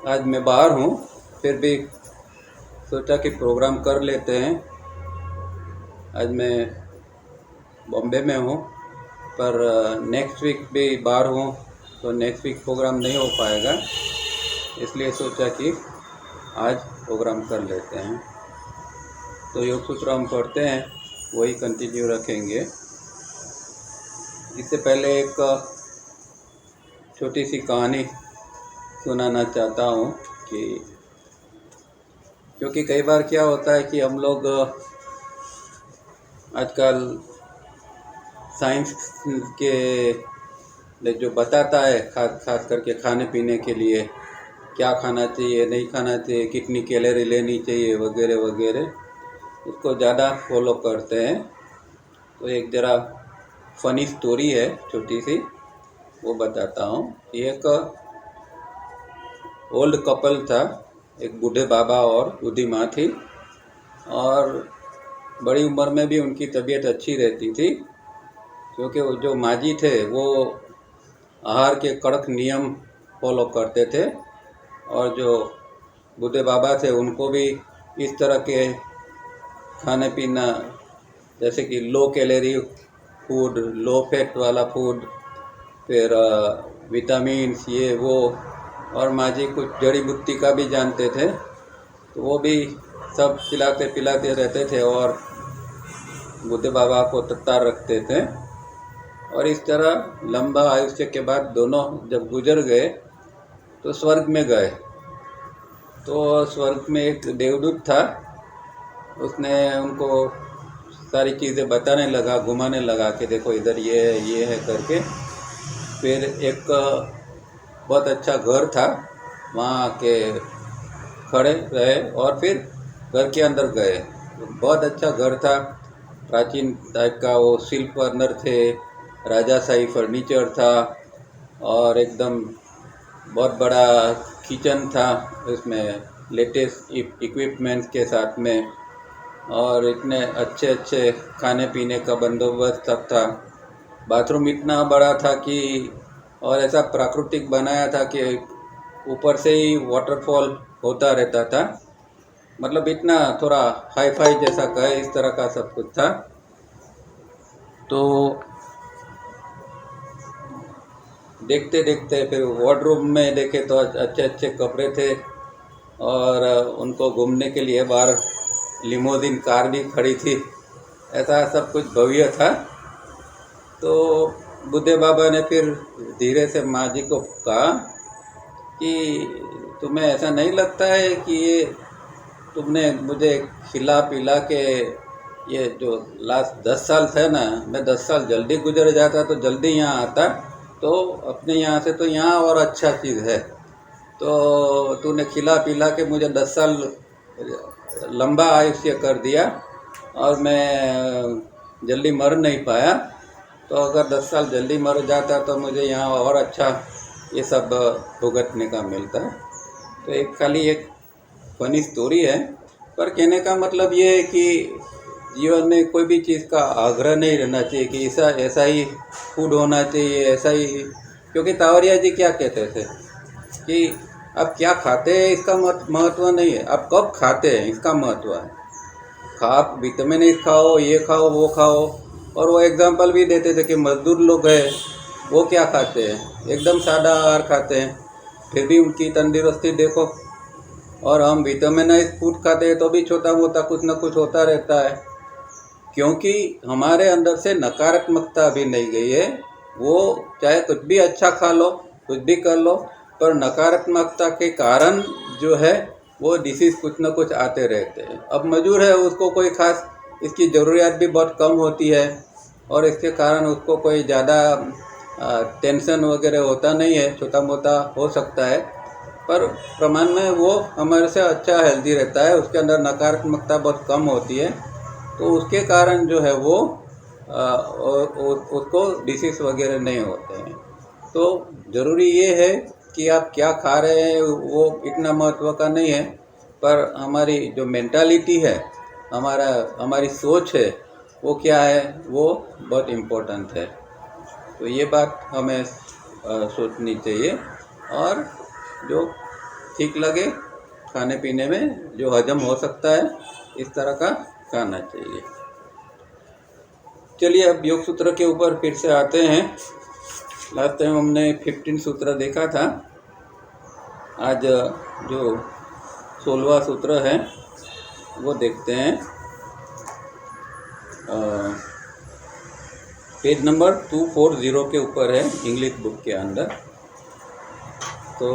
आज मैं बाहर हूँ, फिर भी सोचा कि प्रोग्राम कर लेते हैं। आज मैं बॉम्बे में हूँ, पर नेक्स्ट वीक भी बाहर हूँ, तो नेक्स्ट वीक प्रोग्राम नहीं हो पाएगा। इसलिए सोचा कि आज प्रोग्राम कर लेते हैं। तो योग सूत्र हम पढ़ते हैं, वही कंटिन्यू रखेंगे। इससे पहले एक छोटी सी कहानी सुनाना चाहता हूँ कि क्योंकि कई बार क्या होता है कि हम लोग आजकल साइंस के जो बताता है, खास करके खाने पीने के लिए क्या खाना चाहिए, नहीं खाना चाहिए, कितनी कैलोरी लेनी चाहिए वगैरह वगैरह, उसको ज़्यादा फॉलो करते हैं। तो एक ज़रा फनी स्टोरी है छोटी सी, वो बताता हूँ। एक ओल्ड कपल था, एक बूढ़े बाबा और बूढ़ी माँ थी, और बड़ी उम्र में भी उनकी तबीयत अच्छी रहती थी, क्योंकि वो जो माँ जी थे वो आहार के कड़क नियम फॉलो करते थे, और जो बूढ़े बाबा थे उनको भी इस तरह के खाने पीना, जैसे कि low calorie food, low fat वाला फूड, फिर विटामिन्स ये वो, और माँ जी कुछ जड़ी बूटी का भी जानते थे, तो वो भी सब पिलाते पिलाते रहते थे और बूढ़े बाबा को तत्तार रखते थे। और इस तरह लंबा आयुष्य के बाद दोनों जब गुजर गए तो स्वर्ग में गए। तो स्वर्ग में एक देवदूत था, उसने उनको सारी चीज़ें बताने लगा, घुमाने लगा कि देखो इधर ये है करके। फिर एक बहुत अच्छा घर था, वहाँ के खड़े रहे और फिर घर के अंदर गए। बहुत अच्छा घर था, प्राचीन टाइप का, वो शिल्प अंदर थे, राजाशाही फर्नीचर था, और एकदम बहुत बड़ा किचन था, उसमें लेटेस्ट इक्विपमेंट्स के साथ में, और इतने अच्छे अच्छे खाने पीने का बंदोबस्त सब था। बाथरूम इतना बड़ा था कि, और ऐसा प्राकृतिक बनाया था कि ऊपर से ही वाटरफॉल होता रहता था, मतलब इतना थोड़ा हाई फाई जैसा कहे, इस तरह का सब कुछ था। तो देखते देखते फिर वार्डरूम में देखे तो अच्छे अच्छे कपड़े थे, और उनको घूमने के लिए बाहर लिमोजिन कार भी खड़ी थी, ऐसा सब कुछ भव्य था। तो बुद्धे बाबा ने फिर धीरे से माँ जी को कहा कि तुम्हें ऐसा नहीं लगता है कि ये तुमने मुझे खिला पिला के, ये जो लास्ट 10 साल थे ना, मैं 10 साल जल्दी गुजर जाता तो जल्दी यहाँ आता, तो अपने यहाँ से तो यहाँ और अच्छा चीज़ है, तो तूने खिला पिला के मुझे 10 साल लंबा आयुष्य कर दिया, और मैं जल्दी मर नहीं पाया। तो अगर 10 साल जल्दी मर जाता तो मुझे यहाँ और अच्छा ये सब भुगतने का मिलता। तो एक खाली एक फनी स्टोरी है, पर कहने का मतलब ये है कि जीवन में कोई भी चीज़ का आग्रह नहीं रहना चाहिए कि ऐसा ऐसा ही फूड होना चाहिए, ऐसा ही। क्योंकि तावरिया जी क्या कहते थे कि आप क्या खाते हैं इसका महत्व नहीं है, आप कब खाते हैं इसका महत्व है। आप विटामिन खाओ, ये खाओ, वो खाओ, और वो एग्जाम्पल भी देते थे कि मजदूर लोग हैं, वो क्या खाते हैं, एकदम सादा आहार खाते हैं, फिर भी उनकी तंदुरुस्ती देखो। और हम विटामिनाइज फूड खाते हैं तो भी छोटा मोटा कुछ ना कुछ होता रहता है, क्योंकि हमारे अंदर से नकारात्मकता भी नहीं गई है। वो चाहे कुछ भी अच्छा खा लो, कुछ भी कर लो, पर नकारात्मकता के कारण जो है वो डिसीज़ कुछ ना कुछ आते रहते हैं। अब मजबूर है, उसको कोई खास इसकी ज़रूरियात भी बहुत कम होती है, और इसके कारण उसको कोई ज़्यादा टेंशन वगैरह होता नहीं है, छोटा मोटा हो सकता है, पर प्रमाण में वो हमारे से अच्छा हेल्दी रहता है, उसके अंदर नकारात्मकता बहुत कम होती है। तो उसके कारण जो है वो उसको डिसीज़ वगैरह नहीं होते हैं। तो ज़रूरी ये है कि आप क्या खा रहे हैं वो इतना महत्व का नहीं है, पर हमारी जो मेंटालिटी है, हमारी सोच है, वो क्या है, वो बहुत इम्पोर्टेंट है। तो ये बात हमें सोचनी चाहिए। और जो ठीक लगे, खाने पीने में जो हजम हो सकता है, इस तरह का खाना चाहिए। चलिए अब योग सूत्र के ऊपर फिर से आते हैं। लास्ट टाइम हमने 15 सूत्र देखा था। आज जो 16वां सूत्र है वो देखते हैं। पेज नंबर 240 के ऊपर है इंग्लिश बुक के अंदर। तो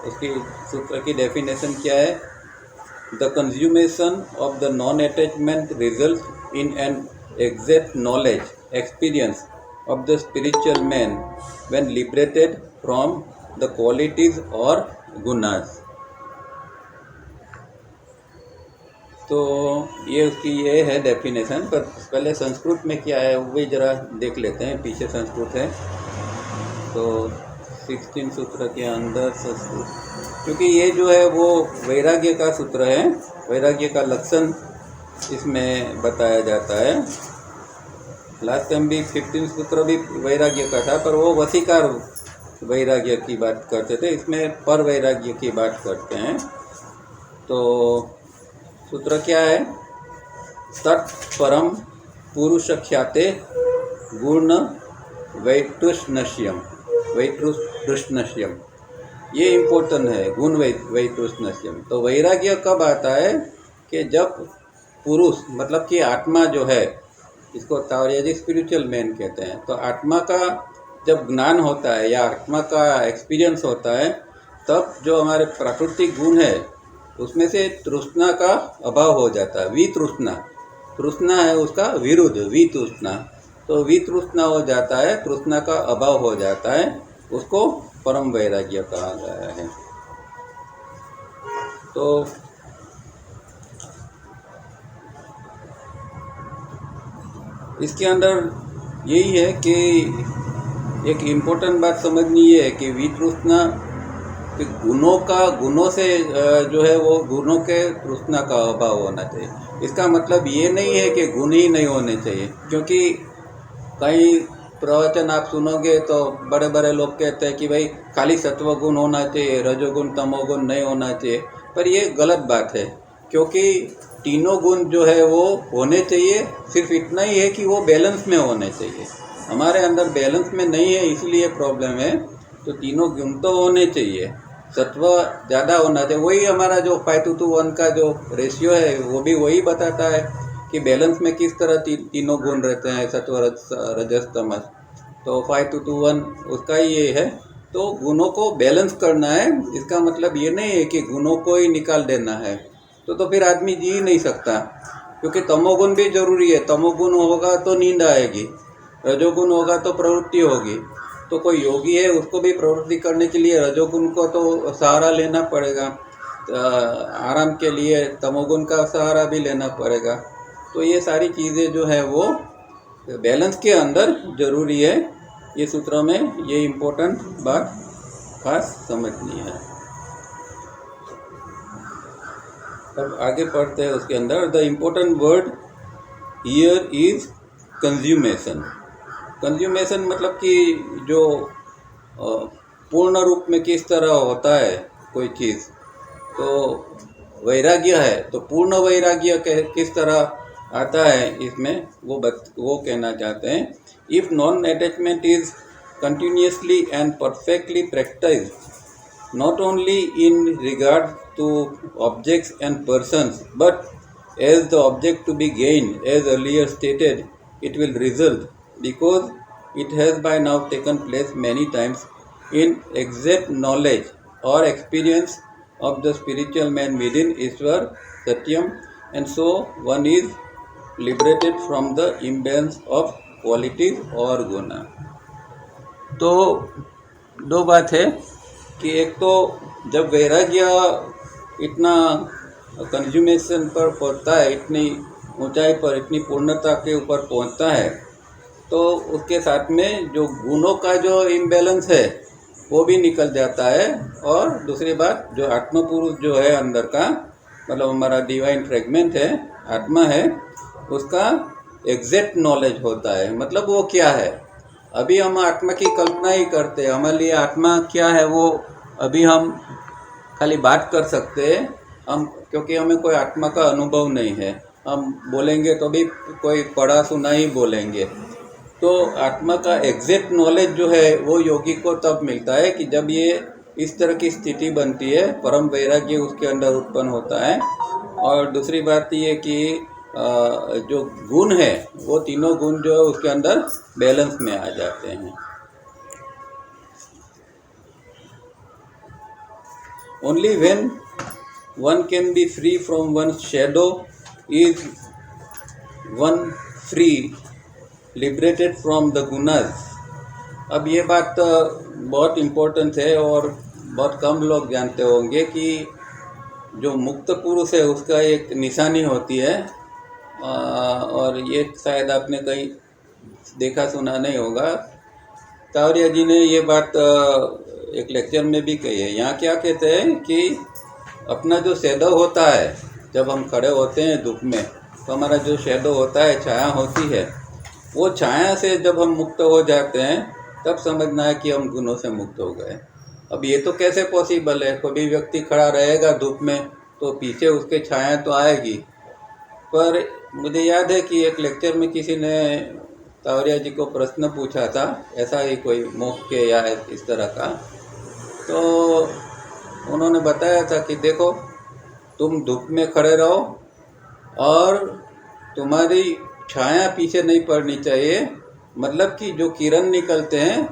उसकी सूत्र की डेफिनेशन क्या है? The consummation of the non attachment result in an exact knowledge experience of the spiritual man when liberated from the qualities और गुनास। तो ये उसकी ये है डेफिनेशन। पर पहले संस्कृत में क्या है वो भी ज़रा देख लेते हैं। पीछे संस्कृत है तो 16 सूत्र के अंदर संस्कृत, क्योंकि ये जो है वो वैराग्य का सूत्र है। वैराग्य का लक्षण इसमें बताया जाता है। लास्ट टाइम भी 15 सूत्र भी वैराग्य का था, पर वो वशीकार वैराग्य की बात करते थे। इसमें पर वैराग्य की बात करते हैं। तो सूत्र क्या है? तत् परम पुरुष ख्याते गुण वैतृष्णस्यम। वैतृष्णस्यम ये इम्पोर्टेंट है, गुण वैतृष्णस्यम। तो वैराग्य कब आता है? कि जब पुरुष मतलब कि आत्मा जो है, इसको ताओरियाजी स्पिरिचुअल मैन कहते हैं। तो आत्मा का जब ज्ञान होता है या आत्मा का एक्सपीरियंस होता है, तब जो हमारे प्राकृतिक गुण है उसमें से तृष्णा का अभाव हो जाता है। वितृष्णा, तृष्णा है उसका विरुद्ध वितृष्णा। तो वितृष्णा हो जाता है, तृष्णा का अभाव हो जाता है, उसको परम वैराग्य कहा गया है। तो इसके अंदर यही है कि एक इम्पोर्टेंट बात समझनी है कि वितृष्णा कि गुणों से जो है वो गुणों के तृष्णा का अभाव होना चाहिए। इसका मतलब ये नहीं है कि गुण ही नहीं होने चाहिए, क्योंकि कई प्रवचन आप सुनोगे तो बड़े बड़े लोग कहते हैं कि भाई खाली सत्व गुण होना चाहिए, रजोगुण तमोगुण नहीं होना चाहिए। पर ये गलत बात है, क्योंकि तीनों गुण जो है वो होने चाहिए। सिर्फ इतना ही है कि वो बैलेंस में होने चाहिए। हमारे अंदर बैलेंस में नहीं है, इसलिए प्रॉब्लम है। तो तीनों गुण तो होने चाहिए, सत्व ज़्यादा होना चाहिए। वही हमारा जो 5:1 का जो रेशियो है वो भी वही बताता है कि बैलेंस में किस तरह तीनों गुण रहते हैं, सत्व रजस तमस। तो 5:1 उसका ही ये है। तो गुणों को बैलेंस करना है। इसका मतलब ये नहीं है कि गुणों को ही निकाल देना है। तो फिर आदमी जी ही नहीं सकता, क्योंकि तमोगुण भी जरूरी है। तमोगुण होगा तो नींद आएगी, रजोगुण होगा तो प्रवृत्ति होगी। तो कोई योगी है, उसको भी प्रवृत्ति करने के लिए रजोगुण को तो सहारा लेना पड़ेगा, आराम के लिए तमोगुण का सहारा भी लेना पड़ेगा। तो ये सारी चीज़ें जो है वो बैलेंस के अंदर जरूरी है। ये सूत्रों में ये इम्पोर्टेंट बात खास समझनी है। अब आगे पढ़ते हैं उसके अंदर। The important word here is consummation. Consummation मतलब कि जो पूर्ण रूप में किस तरह होता है कोई चीज़। तो वैराग्य है तो पूर्ण वैराग्य किस तरह आता है इसमें, वो कहना चाहते हैं। If non attachment is continuously and perfectly practised, not only in regard to objects and persons, but as the object to be gained, as earlier stated, it will result, because it has by now taken place many times, in exact knowledge or experience of the spiritual man within Ishwar Satyam, and so one is liberated from the imbalance of qualities or guna। तो दो बात है कि एक तो जब वैराग्य इतना कंज्यूमेशन पर पहुंचता है, इतनी ऊंचाई पर, इतनी पूर्णता के ऊपर पहुंचता है, तो उसके साथ में जो गुणों का जो इम्बैलेंस है वो भी निकल जाता है। और दूसरी बात, जो आत्म पुरुष जो है अंदर का, मतलब हमारा डिवाइन फ्रेगमेंट है, आत्मा है, उसका एग्जैक्ट नॉलेज होता है। मतलब वो क्या है, अभी हम आत्मा की कल्पना ही करते हैं। हमारे लिए आत्मा क्या है वो अभी हम खाली बात कर सकते हैं हम, क्योंकि हमें कोई आत्मा का अनुभव नहीं है। हम बोलेंगे तो भी कोई पढ़ा सुना ही बोलेंगे। तो आत्मा का एग्जैक्ट नॉलेज जो है वो योगी को तब मिलता है कि जब ये इस तरह की स्थिति बनती है, परम वैराग्य उसके अंदर उत्पन्न होता है। और दूसरी बात ये कि जो गुण है वो तीनों गुण जो है उसके अंदर बैलेंस में आ जाते हैं। Only when one can be free from one shadow is one free liberated from the gunas. अब ये बात बहुत इम्पोर्टेंट है और बहुत कम लोग जानते होंगे कि जो मुक्त पुरुष है उसका एक निशानी होती है, और ये शायद आपने कहीं देखा सुना नहीं होगा। तावरिया जी ने ये बात एक लेक्चर में भी कही है। यहाँ क्या कहते हैं कि अपना जो शैडो होता है, जब हम खड़े होते हैं धूप में, तो हमारा जो शैडो होता है, छाया होती है, वो छाया से जब हम मुक्त हो जाते हैं तब समझना है कि हम गुनों से मुक्त हो गए। अब ये तो कैसे पॉसिबल है? कोई व्यक्ति खड़ा रहेगा धूप में तो पीछे उसके छाया तो आएगी। पर मुझे याद है कि एक लेक्चर में किसी ने तावरिया जी को प्रश्न पूछा था, ऐसा ही कोई मोक्ष के या इस तरह का। तो उन्होंने बताया था कि देखो, तुम धूप में खड़े रहो और तुम्हारी छाया पीछे नहीं पड़नी चाहिए। मतलब कि जो किरण निकलते हैं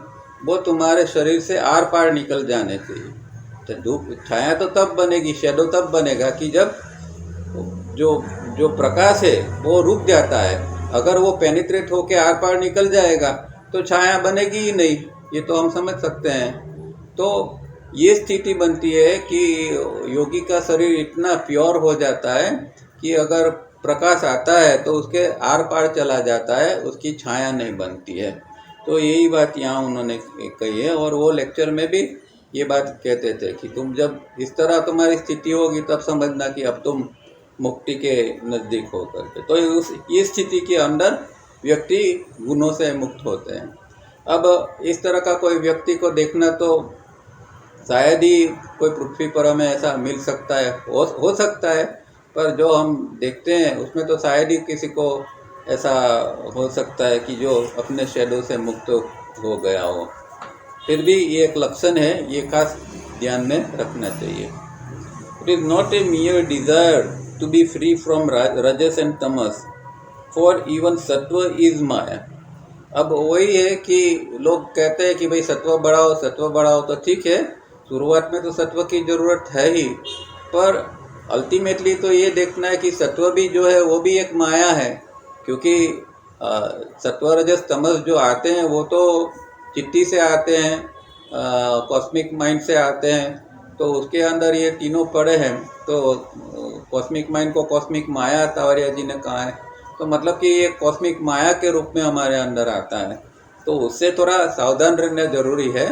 वो तुम्हारे शरीर से आर पार निकल जाने चाहिए। तो धूप छाया तो तब बनेगी, शैडो तब बनेगा कि जब जो प्रकाश है वो रुक जाता है। अगर वो पेनिट्रेट होके आर पार निकल जाएगा तो छाया बनेगी ही नहीं। ये तो हम समझ सकते हैं। तो ये स्थिति बनती है कि योगी का शरीर इतना प्योर हो जाता है कि अगर प्रकाश आता है तो उसके आर पार चला जाता है, उसकी छाया नहीं बनती है। तो यही बात यहाँ उन्होंने कही है। और वो लेक्चर में भी ये बात कहते थे कि तुम जब इस तरह तुम्हारी स्थिति होगी तब समझना कि अब तुम मुक्ति के नज़दीक हो करके। तो इस स्थिति के अंदर व्यक्ति गुणों से मुक्त होते हैं। अब इस तरह का कोई व्यक्ति को देखना तो शायद ही कोई पृथ्वी पर हमें ऐसा मिल सकता है, हो सकता है, पर जो हम देखते हैं उसमें तो शायद ही किसी को ऐसा हो सकता है कि जो अपने शैडो से मुक्त हो गया हो। फिर भी ये एक लक्षण है, ये खास ध्यान में रखना चाहिए। It is not a mere desire to be free from रजस एंड तमस, फॉर इवन सत्व इज माया। अब वही है कि लोग कहते हैं कि भाई सत्व बढ़ाओ, तो ठीक है, शुरुआत में तो सत्व की ज़रूरत है ही, पर अल्टीमेटली तो ये देखना है कि सत्व भी जो है वो भी एक माया है। क्योंकि सत्व रजस तमस जो आते हैं वो तो चिट्ठी से आते हैं, कॉस्मिक माइंड से आते हैं। तो उसके अंदर ये तीनों पड़े हैं। तो कॉस्मिक माइंड को कॉस्मिक माया तावरिया जी ने कहा है। तो मतलब कि ये कॉस्मिक माया के रूप में हमारे अंदर आता है। तो उससे थोड़ा सावधान रहना ज़रूरी है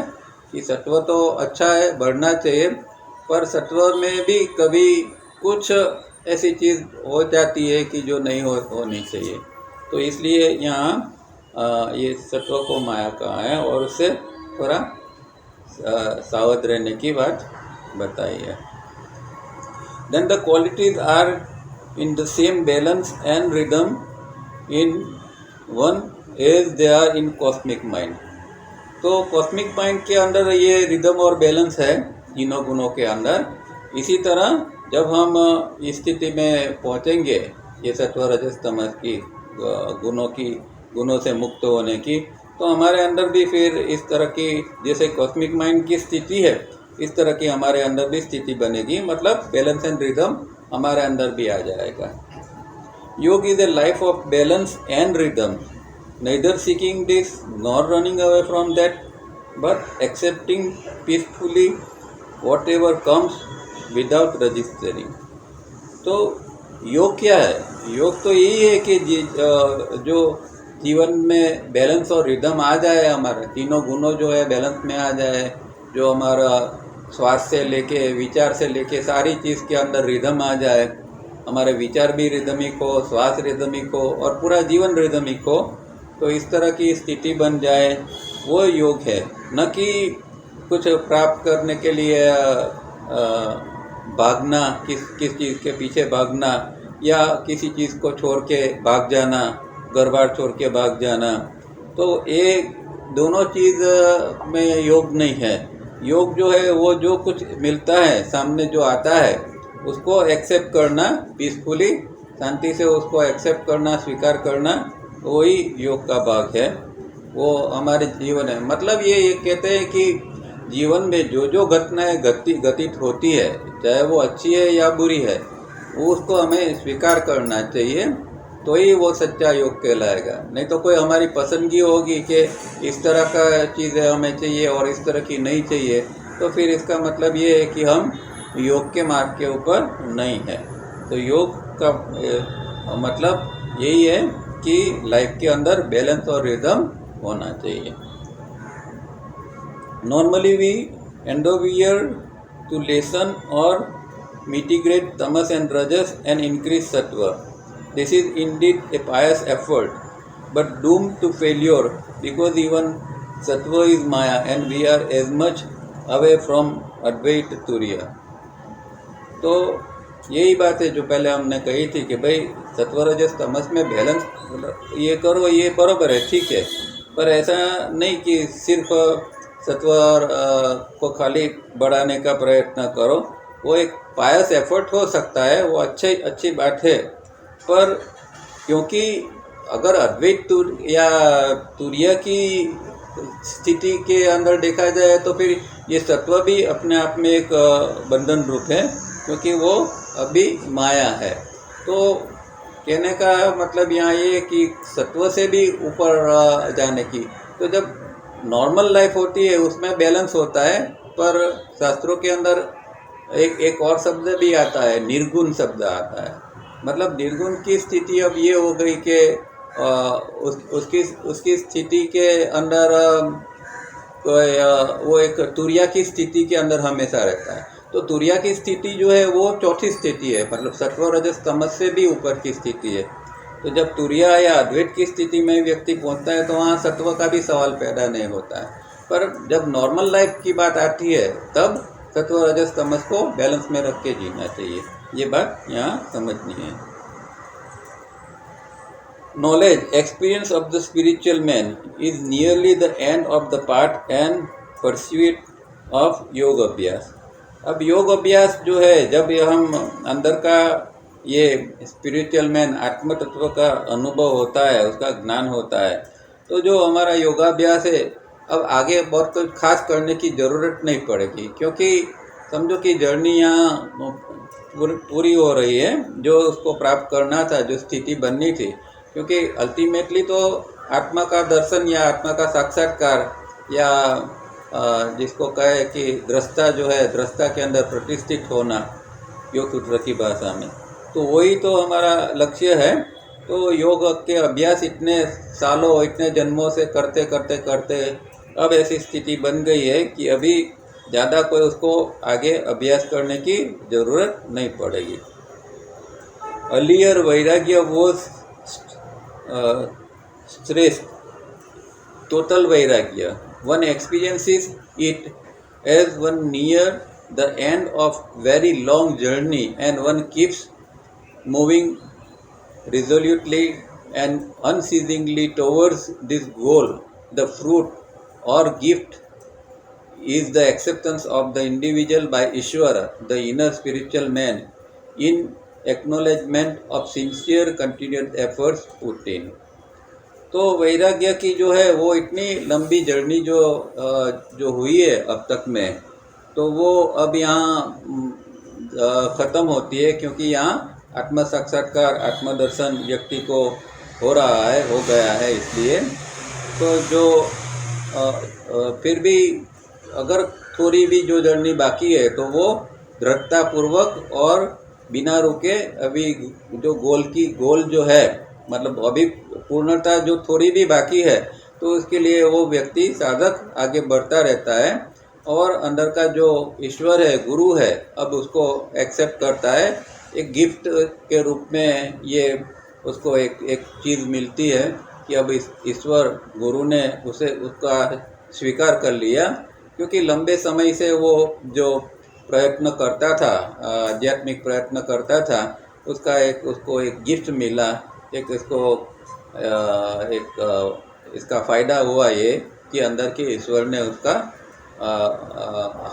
कि सत्व तो अच्छा है, बढ़ना चाहिए, पर सत्व में भी कभी कुछ ऐसी चीज़ हो जाती है कि जो नहीं होनी चाहिए। तो इसलिए यहाँ ये सत्व को माया कहा है और उससे थोड़ा सावध रहने की बात बताई है। Then the qualities are in the same balance and rhythm in one as they are in cosmic mind. तो कॉस्मिक माइंड के अंदर ये रिदम और बैलेंस है तीनों गुणों के अंदर। इसी तरह जब हम इस स्थिति में पहुँचेंगे, ये सत्व रजस तमस की गुणों से मुक्त होने की, तो हमारे अंदर भी फिर इस तरह की, जैसे कॉस्मिक माइंड की स्थिति है, इस तरह की हमारे अंदर भी स्थिति बनेगी। मतलब बैलेंस एंड रिदम हमारे अंदर भी आ जाएगा। योग is a life of balance and rhythm, neither seeking this nor running away from that, but accepting peacefully whatever comes without registering. तो योग क्या है? योग तो यही है कि जो जीवन में बैलेंस और रिदम आ जाए, हमारे तीनों गुणों जो है बैलेंस में आ जाए, जो हमारा श्वास से लेके विचार से लेके सारी चीज़ के अंदर रिदम आ जाए, हमारे विचार भी रिदमिक हो, श्वास रिदमिक हो और पूरा जीवन रिदमिक हो। तो इस तरह की स्थिति बन जाए, वो योग है। न कि कुछ प्राप्त करने के लिए भागना, किस चीज़ के पीछे भागना, या किसी चीज़ को छोड़ के भाग जाना, घर बार छोड़ के भाग जाना, तो ये दोनों चीज़ में योग नहीं है। योग जो है वो जो कुछ मिलता है, सामने जो आता है, उसको एक्सेप्ट करना, पीसफुली, शांति से उसको एक्सेप्ट करना, स्वीकार करना, वही योग का भाग है। वो हमारे जीवन है। मतलब ये कहते हैं कि जीवन में जो जो घटनाएं घटित होती है, चाहे वो अच्छी है या बुरी है, उसको हमें स्वीकार करना चाहिए, तो ही वो सच्चा योग कहलाएगा। नहीं तो कोई हमारी पसंदगी होगी कि इस तरह का चीज़ें हमें चाहिए और इस तरह की नहीं चाहिए, तो फिर इसका मतलब ये है कि हम योग के मार्ग के ऊपर नहीं है। तो योग का मतलब यही है कि लाइफ के अंदर बैलेंस और रिदम होना चाहिए। Normally we endeavor to lessen or mitigate tamas and rajas and increase sattva. This is indeed a pious effort, but doomed to failure because even sattva is maya and we are as much away from Advaita Turiya. तो यही बात है जो पहले हमने कही थी कि भाई सत्व रजस तमस में बैलेंस ये करो, ये बराबर है, ठीक है, पर ऐसा नहीं कि सिर्फ सत्व को खाली बढ़ाने का प्रयत्न करो। वो एक पायस एफर्ट हो सकता है, वो अच्छी बात है, पर क्योंकि अगर अद्वैत या तुरीय की स्थिति के अंदर देखा जाए तो फिर ये सत्व भी अपने आप में एक बंधन रूप है, क्योंकि वो अभी माया है। तो कहने का मतलब यहाँ ये कि सत्व से भी ऊपर जाने की, तो जब नॉर्मल लाइफ होती है उसमें बैलेंस होता है, पर शास्त्रों के अंदर एक और शब्द भी आता है, निर्गुण शब्द आता है। मतलब निर्गुण की स्थिति अब ये हो गई कि उसकी स्थिति के अंदर वो एक तुरिया की स्थिति के अंदर हमेशा रहता है। तो तुरिया की स्थिति जो है वो चौथी स्थिति है, मतलब सत्व रजस तमस से भी ऊपर की स्थिति है। तो जब तुरिया या अद्वैत की स्थिति में व्यक्ति पहुंचता है तो वहाँ सत्व का भी सवाल पैदा नहीं होता है। पर जब नॉर्मल लाइफ की बात आती है तब सत्व रजस तमस को बैलेंस में रख के जीना चाहिए। ये बात यहाँ समझनी है। Knowledge, experience of the spiritual man is nearly the end of the part and pursuit of योग अभ्यास। अब योग अभ्यास जो है, जब हम अंदर का ये स्पिरिचुअल मैन आत्म तत्व का अनुभव होता है, उसका ज्ञान होता है, तो जो हमारा योगाभ्यास है अब आगे बहुत कुछ खास करने की ज़रूरत नहीं पड़ेगी, क्योंकि समझो कि जर्नी यहाँ पूरी हो रही है। जो उसको प्राप्त करना था, जो स्थिति बननी थी, क्योंकि अल्टीमेटली तो आत्मा का दर्शन या आत्मा का साक्षात्कार या जिसको कहे कि दृष्टा जो है, दृष्टा के अंदर प्रतिष्ठित होना योग सूत्र की भाषा में, तो वही तो हमारा लक्ष्य है। तो योग के अभ्यास इतने सालों, इतने जन्मों से करते करते करते अब ऐसी स्थिति बन गई है कि अभी ज़्यादा कोई उसको आगे अभ्यास करने की ज़रूरत नहीं पड़ेगी। अर्लियर वैराग्य वो श्रेष्ठ total vairagya. One experiences it as one near the end of very long journey, and one keeps moving resolutely and unceasingly towards this goal. The fruit or gift is the acceptance of the individual by Ishvara, the inner spiritual man, in acknowledgement of sincere continued efforts put in. तो वैराग्य की जो है वो इतनी लंबी journey जो हुई है अब तक में, तो वो अब यहाँ ख़त्म होती है, क्योंकि यहाँ आत्म साक्षात्कार, आत्मदर्शन व्यक्ति को हो रहा है, हो गया है। इसलिए तो जो फिर भी अगर थोड़ी भी जो जर्नी बाकी है तो वो दृढ़तापूर्वक और बिना रुके अभी जो गोल जो है, मतलब अभी पूर्णता जो थोड़ी भी बाकी है, तो उसके लिए वो व्यक्ति साधक आगे बढ़ता रहता है और अंदर का जो ईश्वर है, गुरु है, अब उसको एक्सेप्ट करता है। एक गिफ्ट के रूप में ये उसको एक चीज़ मिलती है कि अब ईश्वर गुरु ने उसका स्वीकार कर लिया, क्योंकि लंबे समय से वो जो प्रयत्न करता था, आध्यात्मिक प्रयत्न करता था, उसको एक गिफ्ट मिला, एक इसको इसका फ़ायदा हुआ ये कि अंदर के ईश्वर ने उसका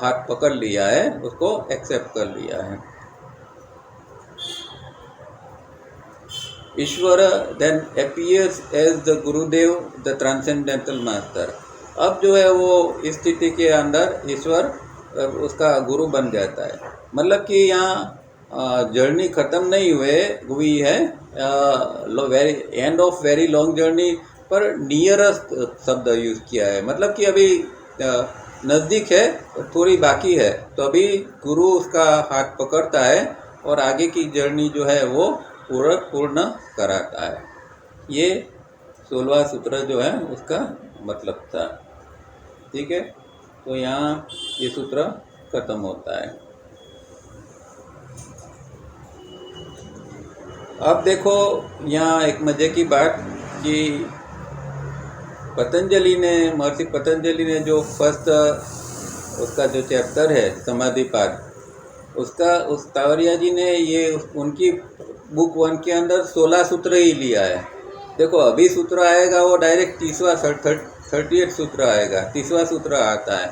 हाथ पकड़ लिया है, उसको एक्सेप्ट कर लिया है। ईश्वर then appears as the Gurudev the transcendental master. अब जो है वो इस स्थिति के अंदर ईश्वर उसका गुरु बन जाता है। मतलब कि यहाँ जर्नी ख़त्म नहीं हुई है, end of very long journey पर नियरेस्ट शब्द यूज़ किया है। मतलब कि अभी नज़दीक है, थोड़ी बाकी है, तो अभी गुरु उसका हाथ पकड़ता है और आगे की जर्नी जो है वो पूर्ण कराता है। ये 16वां सूत्र जो है उसका मतलब था। ठीक है, तो यहाँ ये सूत्र खत्म होता है। अब देखो यहाँ एक मज़े की बात कि महर्षि पतंजलि ने जो फर्स्ट उसका जो चैप्टर है समाधिपाद, उस तावरिया जी ने ये उनकी बुक 1 के अंदर 16 सूत्र ही लिया है। देखो अभी सूत्र आएगा वो डायरेक्ट 38 सूत्र आएगा, 30वां सूत्र आता है।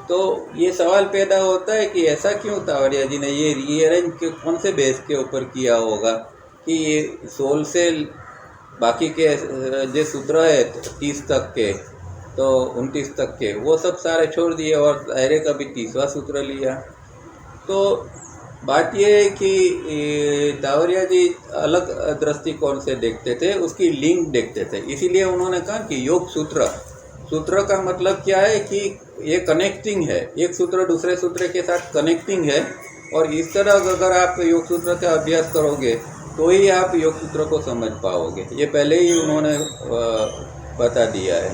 तो ये सवाल पैदा होता है कि ऐसा क्यों तावरिया जी ने ये रीअरेंज कौन से बेस के ऊपर किया होगा कि ये 16 से बाकी के जो सूत्र है 30 तक के, तो 29 तक के, वो सब सारे छोड़ दिए और डायरेक्ट अभी 30वां सूत्र लिया। तो बात ये है कि तावरिया जी अलग दृष्टिकोण से देखते थे, उसकी लिंक देखते थे। इसीलिए उन्होंने कहा कि योग सूत्र का मतलब क्या है कि ये कनेक्टिंग है, एक सूत्र दूसरे सूत्र के साथ कनेक्टिंग है। और इस तरह अगर आप योग सूत्र का अभ्यास करोगे तो ही आप योग सूत्र को समझ पाओगे। ये पहले ही उन्होंने बता दिया है।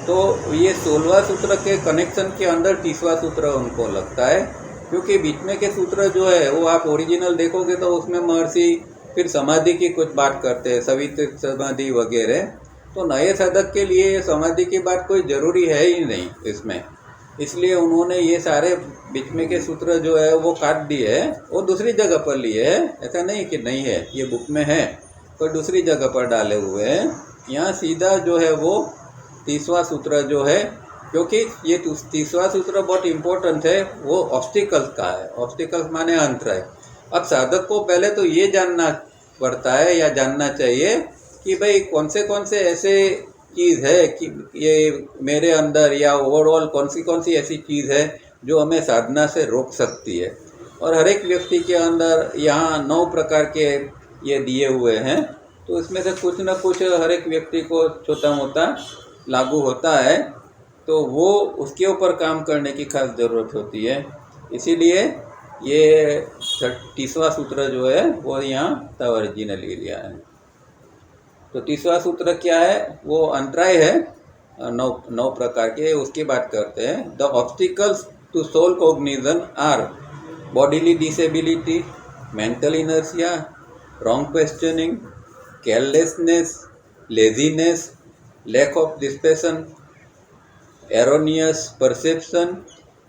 तो ये 16वां सूत्र के कनेक्शन के अंदर 30वां सूत्र उनको लगता है, क्योंकि बीच में के सूत्र जो है वो आप ओरिजिनल देखोगे तो उसमें महर्षि फिर समाधि की कुछ बात करते हैं, सवित समाधि वगैरह। तो नए साधक के लिए समाधि की बात कोई ज़रूरी है ही नहीं इसमें, इसलिए उन्होंने ये सारे बीच में के सूत्र जो है वो काट दिए है, वो दूसरी जगह पर लिए है। ऐसा नहीं कि नहीं है, ये बुक में है, पर दूसरी जगह पर डाले हुए हैं। यहाँ सीधा जो है वो 30वां सूत्र जो है, क्योंकि ये 30वां सूत्र बहुत इम्पोर्टेंट है, वो ऑब्स्टिकल्स का है। ऑब्स्टिकल्स माने अंतराय। अब साधक को पहले तो ये जानना पड़ता है या जानना चाहिए कि भाई कौन से ऐसे चीज़ है कि ये मेरे अंदर या ओवरऑल कौन सी ऐसी चीज़ है जो हमें साधना से रोक सकती है। और हर एक व्यक्ति के अंदर यहाँ 9 प्रकार के ये दिए हुए हैं, तो इसमें से कुछ न कुछ हर एक व्यक्ति को छोटा मोटा लागू होता है, तो वो उसके ऊपर काम करने की खास ज़रूरत होती है। इसीलिए ये 30वां सूत्र जो है वो यहाँ तावरिया जी ने ले लिया है। तो 30वां सूत्र क्या है, वो अंतराय है 9 प्रकार के, उसकी बात करते हैं। The obstacles to soul cognition are bodily disability, mental inertia, wrong questioning, carelessness, laziness, lack of dispassion, erroneous perception,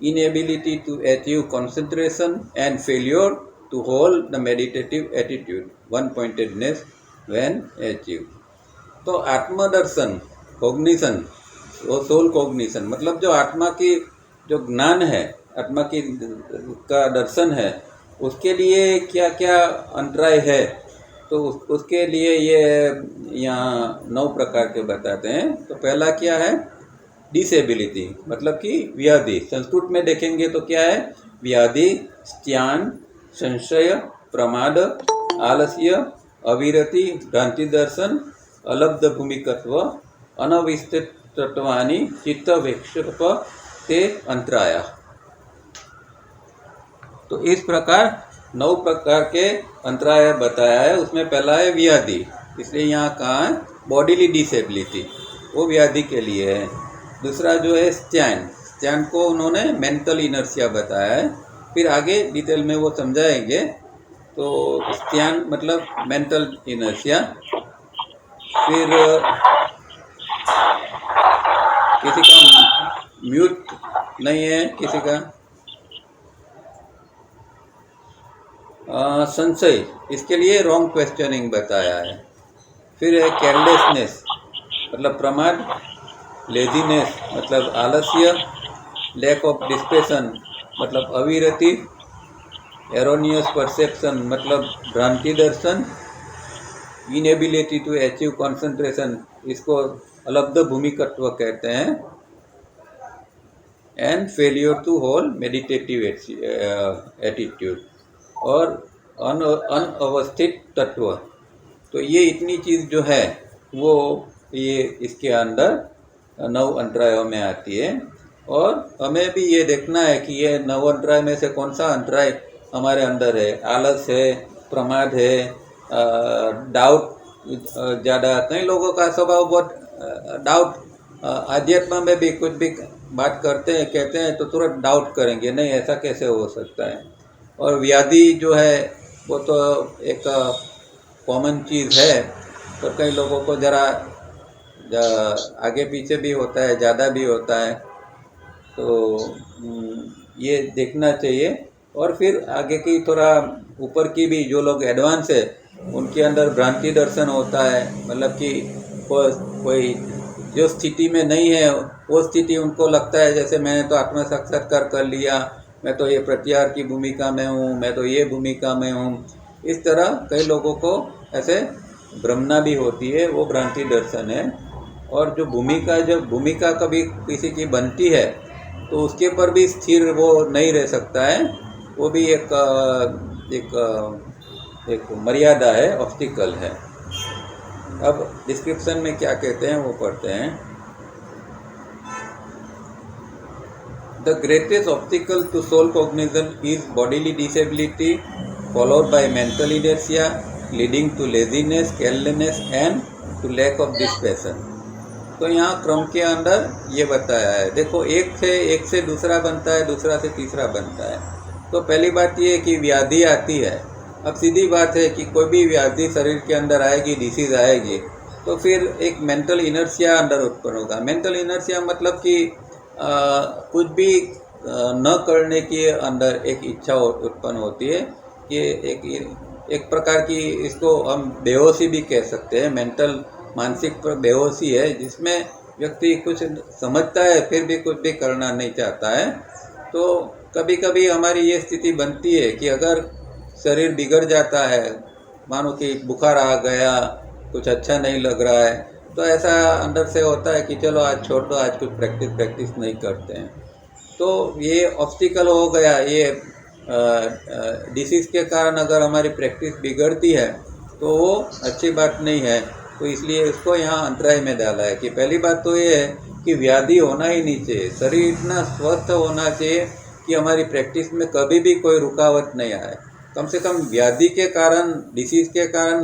inability to achieve concentration, and failure to hold the meditative attitude, one-pointedness when achieved. तो आत्मदर्शन, cognition, वो soul cognition, मतलब जो आत्मा की जो ज्ञान है, आत्मा की का दर्शन है, उसके लिए क्या क्या अंतराय है, तो उसके लिए ये यहाँ 9 प्रकार के बताते हैं। तो पहला क्या है, डिसेबिलिटी, मतलब कि व्याधि। संस्कृत में देखेंगे तो क्या है, व्याधि, स्त्यान, संशय, प्रमाद, आलस्य, अविरति, भ्रांति दर्शन, अलब्ध भूमिकत्व, अनविस्तृतत्वानि, चित्त विक्षेप ते अंतराया। तो इस प्रकार 9 प्रकार के अंतराय बताया है। उसमें पहला है व्याधि, इसलिए यहाँ कहा है बॉडीली डिसेबिलिटी, वो व्याधि के लिए है। दूसरा जो है स्टैन को उन्होंने मेंटल इनर्शिया बताया है, फिर आगे डिटेल में वो समझाएंगे। तो स्टैन मतलब मेंटल इनर्शिया। फिर किसी का म्यूट नहीं है, किसी का संशय, इसके लिए रॉन्ग क्वेश्चनिंग बताया है। फिर है केयरलेसनेस मतलब प्रमाद, लेजीनेस मतलब आलस्य, लैक ऑफ डिस्पेशन मतलब अविरति, एरोनियस परसेप्शन मतलब भ्रांति दर्शन, इनएबिलिटी टू अचीव कंसंट्रेशन इसको अलब्ध भूमिकत्व कहते हैं, and failure to hold meditative attitude और अनअवस्थित तत्व। तो ये इतनी चीज़ जो है वो ये इसके अंदर 9 अंतरायों में आती है। और हमें भी ये देखना है कि ये 9 अंतराय में से कौन सा अंतराय हमारे अंदर है। आलस है, प्रमाद है, डाउट ज़्यादा, कई लोगों का स्वभाव बहुत डाउट, आध्यात्म में भी कुछ भी बात करते हैं कहते हैं तो तुरंत डाउट करेंगे, नहीं ऐसा कैसे हो सकता है। और व्याधि जो है वो तो एक कॉमन चीज़ है, पर कई लोगों को ज़रा आगे पीछे भी होता है, ज़्यादा भी होता है, तो ये देखना चाहिए। और फिर आगे की थोड़ा ऊपर की भी जो लोग एडवांस है उनके अंदर भ्रांति दर्शन होता है, मतलब कि कोई जो स्थिति में नहीं है वो स्थिति उनको लगता है जैसे मैंने तो आत्म साक्षात्कार कर लिया, मैं तो ये प्रत्याहार की भूमिका में हूँ, मैं तो ये भूमिका में हूँ। इस तरह कई लोगों को ऐसे भ्रमना भी होती है, वो भ्रांति दर्शन है। और जो भूमिका कभी किसी की बनती है तो उसके पर भी स्थिर वो नहीं रह सकता है, वो भी एक मर्यादा है, ऑब्स्टिकल है। अब डिस्क्रिप्शन में क्या कहते हैं वो पढ़ते हैं। The greatest obstacle to soul cognition is bodily disability followed by mental inertia leading to laziness, carelessness and to lack of dispassion. तो यहाँ क्रम के अंदर ये बताया है। देखो एक से दूसरा बनता है, दूसरा से तीसरा बनता है। तो पहली बात ये है कि व्याधि आती है। अब सीधी बात है कि कोई भी व्याधि शरीर के अंदर आएगी, डिसीज आएगी, तो फिर एक मेंटल इनर्शिया अंदर उत्पन्न होगा। मेंटल इनर्शिया मतलब कि कुछ भी न करने के अंदर एक इच्छा उत्पन्न होती है। ये एक प्रकार की, इसको हम बेहोशी भी कह सकते हैं। मेंटल मानसिक बेहोशी है जिसमें व्यक्ति कुछ समझता है फिर भी कुछ भी करना नहीं चाहता है। तो कभी कभी हमारी ये स्थिति बनती है कि अगर शरीर बिगड़ जाता है, मानो कि बुखार आ गया, कुछ अच्छा नहीं लग रहा है, तो ऐसा अंदर से होता है कि चलो आज छोड़ दो, आज कुछ प्रैक्टिस नहीं करते हैं। तो ये ऑब्स्टिकल हो गया। ये डिसीज़ के कारण अगर हमारी प्रैक्टिस बिगड़ती है तो वो अच्छी बात नहीं है। तो इसलिए इसको यहाँ अंतराय में डाला है कि पहली बात तो ये है कि व्याधि होना ही नहीं चाहिए। शरीर इतना स्वस्थ होना चाहिए कि हमारी प्रैक्टिस में कभी भी कोई रुकावट नहीं आए। कम से कम व्याधि के कारण, डिसीज़ के कारण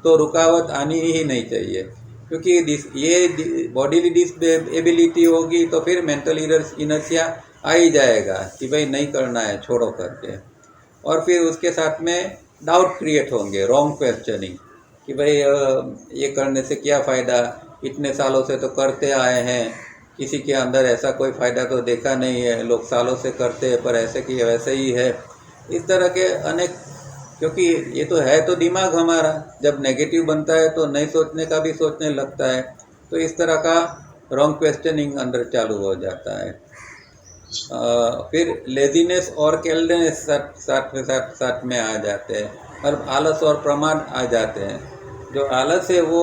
तो रुकावट आनी ही नहीं चाहिए, क्योंकि ये बॉडीली डिसेबिलिटी होगी तो फिर मेंटल इनर्शिया आ ही जाएगा कि भाई नहीं करना है, छोड़ो करके। और फिर उसके साथ में डाउट क्रिएट होंगे, रॉन्ग क्वेश्चनिंग कि भाई ये करने से क्या फ़ायदा, इतने सालों से तो करते आए हैं, किसी के अंदर ऐसा कोई फ़ायदा तो देखा नहीं है, लोग सालों से करते हैं पर ऐसे कि वैसे ही है। इस तरह के अनेक, क्योंकि ये तो है तो दिमाग हमारा, जब नेगेटिव बनता है तो नहीं सोचने का भी सोचने लगता है। तो इस तरह का रॉन्ग क्वेश्चनिंग अंदर चालू हो जाता है। फिर लेजीनेस और केयरलेसनेस साथ में आ जाते हैं, और आलस और प्रमाद आ जाते हैं। जो आलस है वो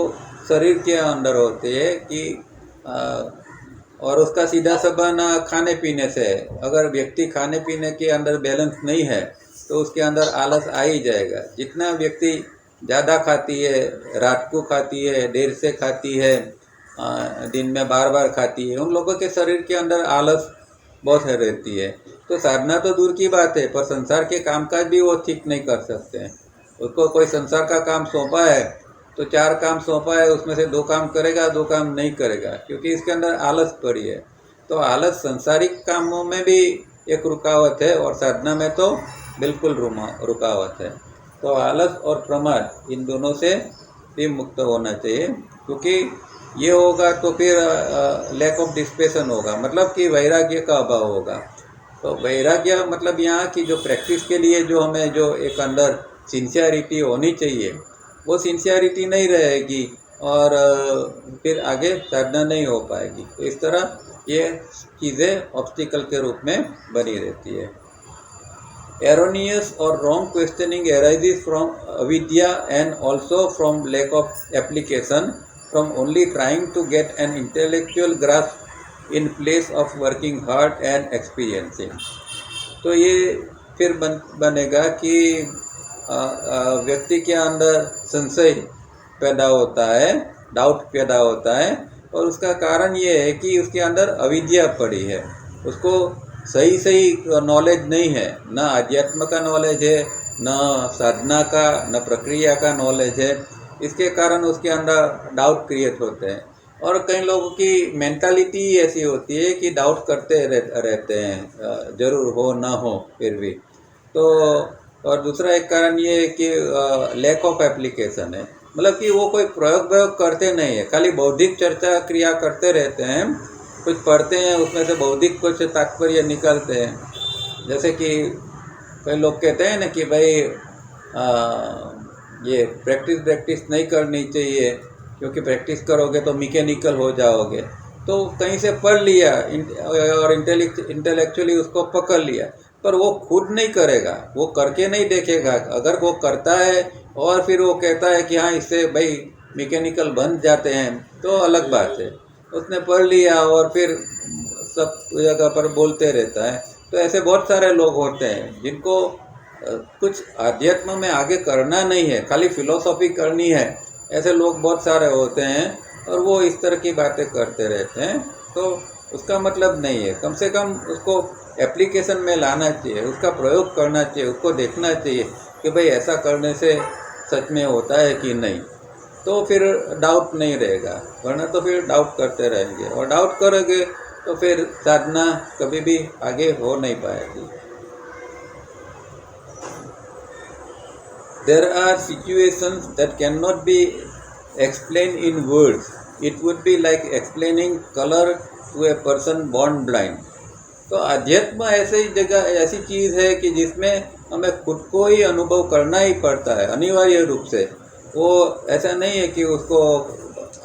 शरीर के अंदर होते हैं कि और उसका सीधा संबंध खाने पीने से है। अगर व्यक्ति खाने पीने के अंदर बैलेंस नहीं है तो उसके अंदर आलस आ ही जाएगा। जितना व्यक्ति ज़्यादा खाती है, रात को खाती है, देर से खाती है, दिन में बार बार खाती है, उन लोगों के शरीर के अंदर आलस बहुत रहती है। तो साधना तो दूर की बात है, पर संसार के कामकाज भी वो ठीक नहीं कर सकते हैं। उसको कोई संसार का काम सौंपा है तो 4 काम सौंपा है, उसमें से 2 काम करेगा, 2 काम नहीं करेगा, क्योंकि इसके अंदर आलस पड़ी है। तो आलस संसारिक कामों में भी एक रुकावट है और साधना में तो बिल्कुल रुकावट है। तो आलस और प्रमाद इन दोनों से भी मुक्त होना चाहिए, क्योंकि ये होगा तो फिर लैक ऑफ डिस्पेशन होगा, मतलब कि वैराग्य का अभाव होगा। तो वैराग्य मतलब यहाँ की जो प्रैक्टिस के लिए जो हमें जो एक अंदर सिंसियरिटी होनी चाहिए, वो सिंसियरिटी नहीं रहेगी और फिर आगे साधना नहीं हो पाएगी। तो इस तरह ये चीज़ें ऑब्स्टिकल के रूप में बनी रहती है। Erroneous or wrong questioning arises from avidya and also from lack of application, from only trying to get an intellectual grasp in place of working hard and experiencing. तो ये फिर बनेगा कि व्यक्ति के अंदर संशय पैदा होता है, डाउट पैदा होता है, और उसका कारण ये है कि उसके अंदर अविद्या पड़ी है, उसको सही नॉलेज नहीं है, न अध्यात्म का नॉलेज है, न साधना का, न प्रक्रिया का नॉलेज है। इसके कारण उसके अंदर डाउट क्रिएट होते हैं। और कई लोगों की मेंटालिटी ऐसी होती है कि डाउट करते रहते हैं, जरूर हो ना हो फिर भी। तो और दूसरा एक कारण ये है कि लैक ऑफ एप्लीकेशन है, मतलब कि वो कोई प्रयोग करते नहीं है, खाली बौद्धिक चर्चा क्रिया करते रहते हैं, कुछ पढ़ते हैं, उसमें से बौद्धिक कुछ तात्पर्य निकलते हैं। जैसे कि कई लोग कहते हैं ना कि भाई ये प्रैक्टिस नहीं करनी चाहिए, क्योंकि प्रैक्टिस करोगे तो मैकेनिकल हो जाओगे। तो कहीं से पढ़ लिया और इंटेलेक्चुअली उसको पकड़ लिया, पर वो खुद नहीं करेगा, वो करके नहीं देखेगा। अगर वो करता है और फिर वो कहता है कि हाँ इससे भाई मैकेनिकल बन जाते हैं, तो अलग बात है। उसने पढ़ लिया और फिर सब जगह पर बोलते रहता है। तो ऐसे बहुत सारे लोग होते हैं जिनको कुछ अध्यात्म में आगे करना नहीं है, खाली फिलोसॉफी करनी है। ऐसे लोग बहुत सारे होते हैं और वो इस तरह की बातें करते रहते हैं। तो उसका मतलब नहीं है, कम से कम उसको एप्लीकेशन में लाना चाहिए, उसका प्रयोग करना चाहिए, उसको देखना चाहिए कि भाई ऐसा करने से सच में होता है कि नहीं। तो फिर डाउट नहीं रहेगा, वरना तो फिर डाउट करते रहेंगे, और डाउट करोगे तो फिर साधना कभी भी आगे हो नहीं पाएगी। There are situations that cannot be explained in words. It would be like explaining color to a person born blind. तो अध्यात्म ऐसी जगह, ऐसी चीज़ है कि जिसमें हमें खुद को ही अनुभव करना ही पड़ता है अनिवार्य रूप से। वो ऐसा नहीं है कि उसको,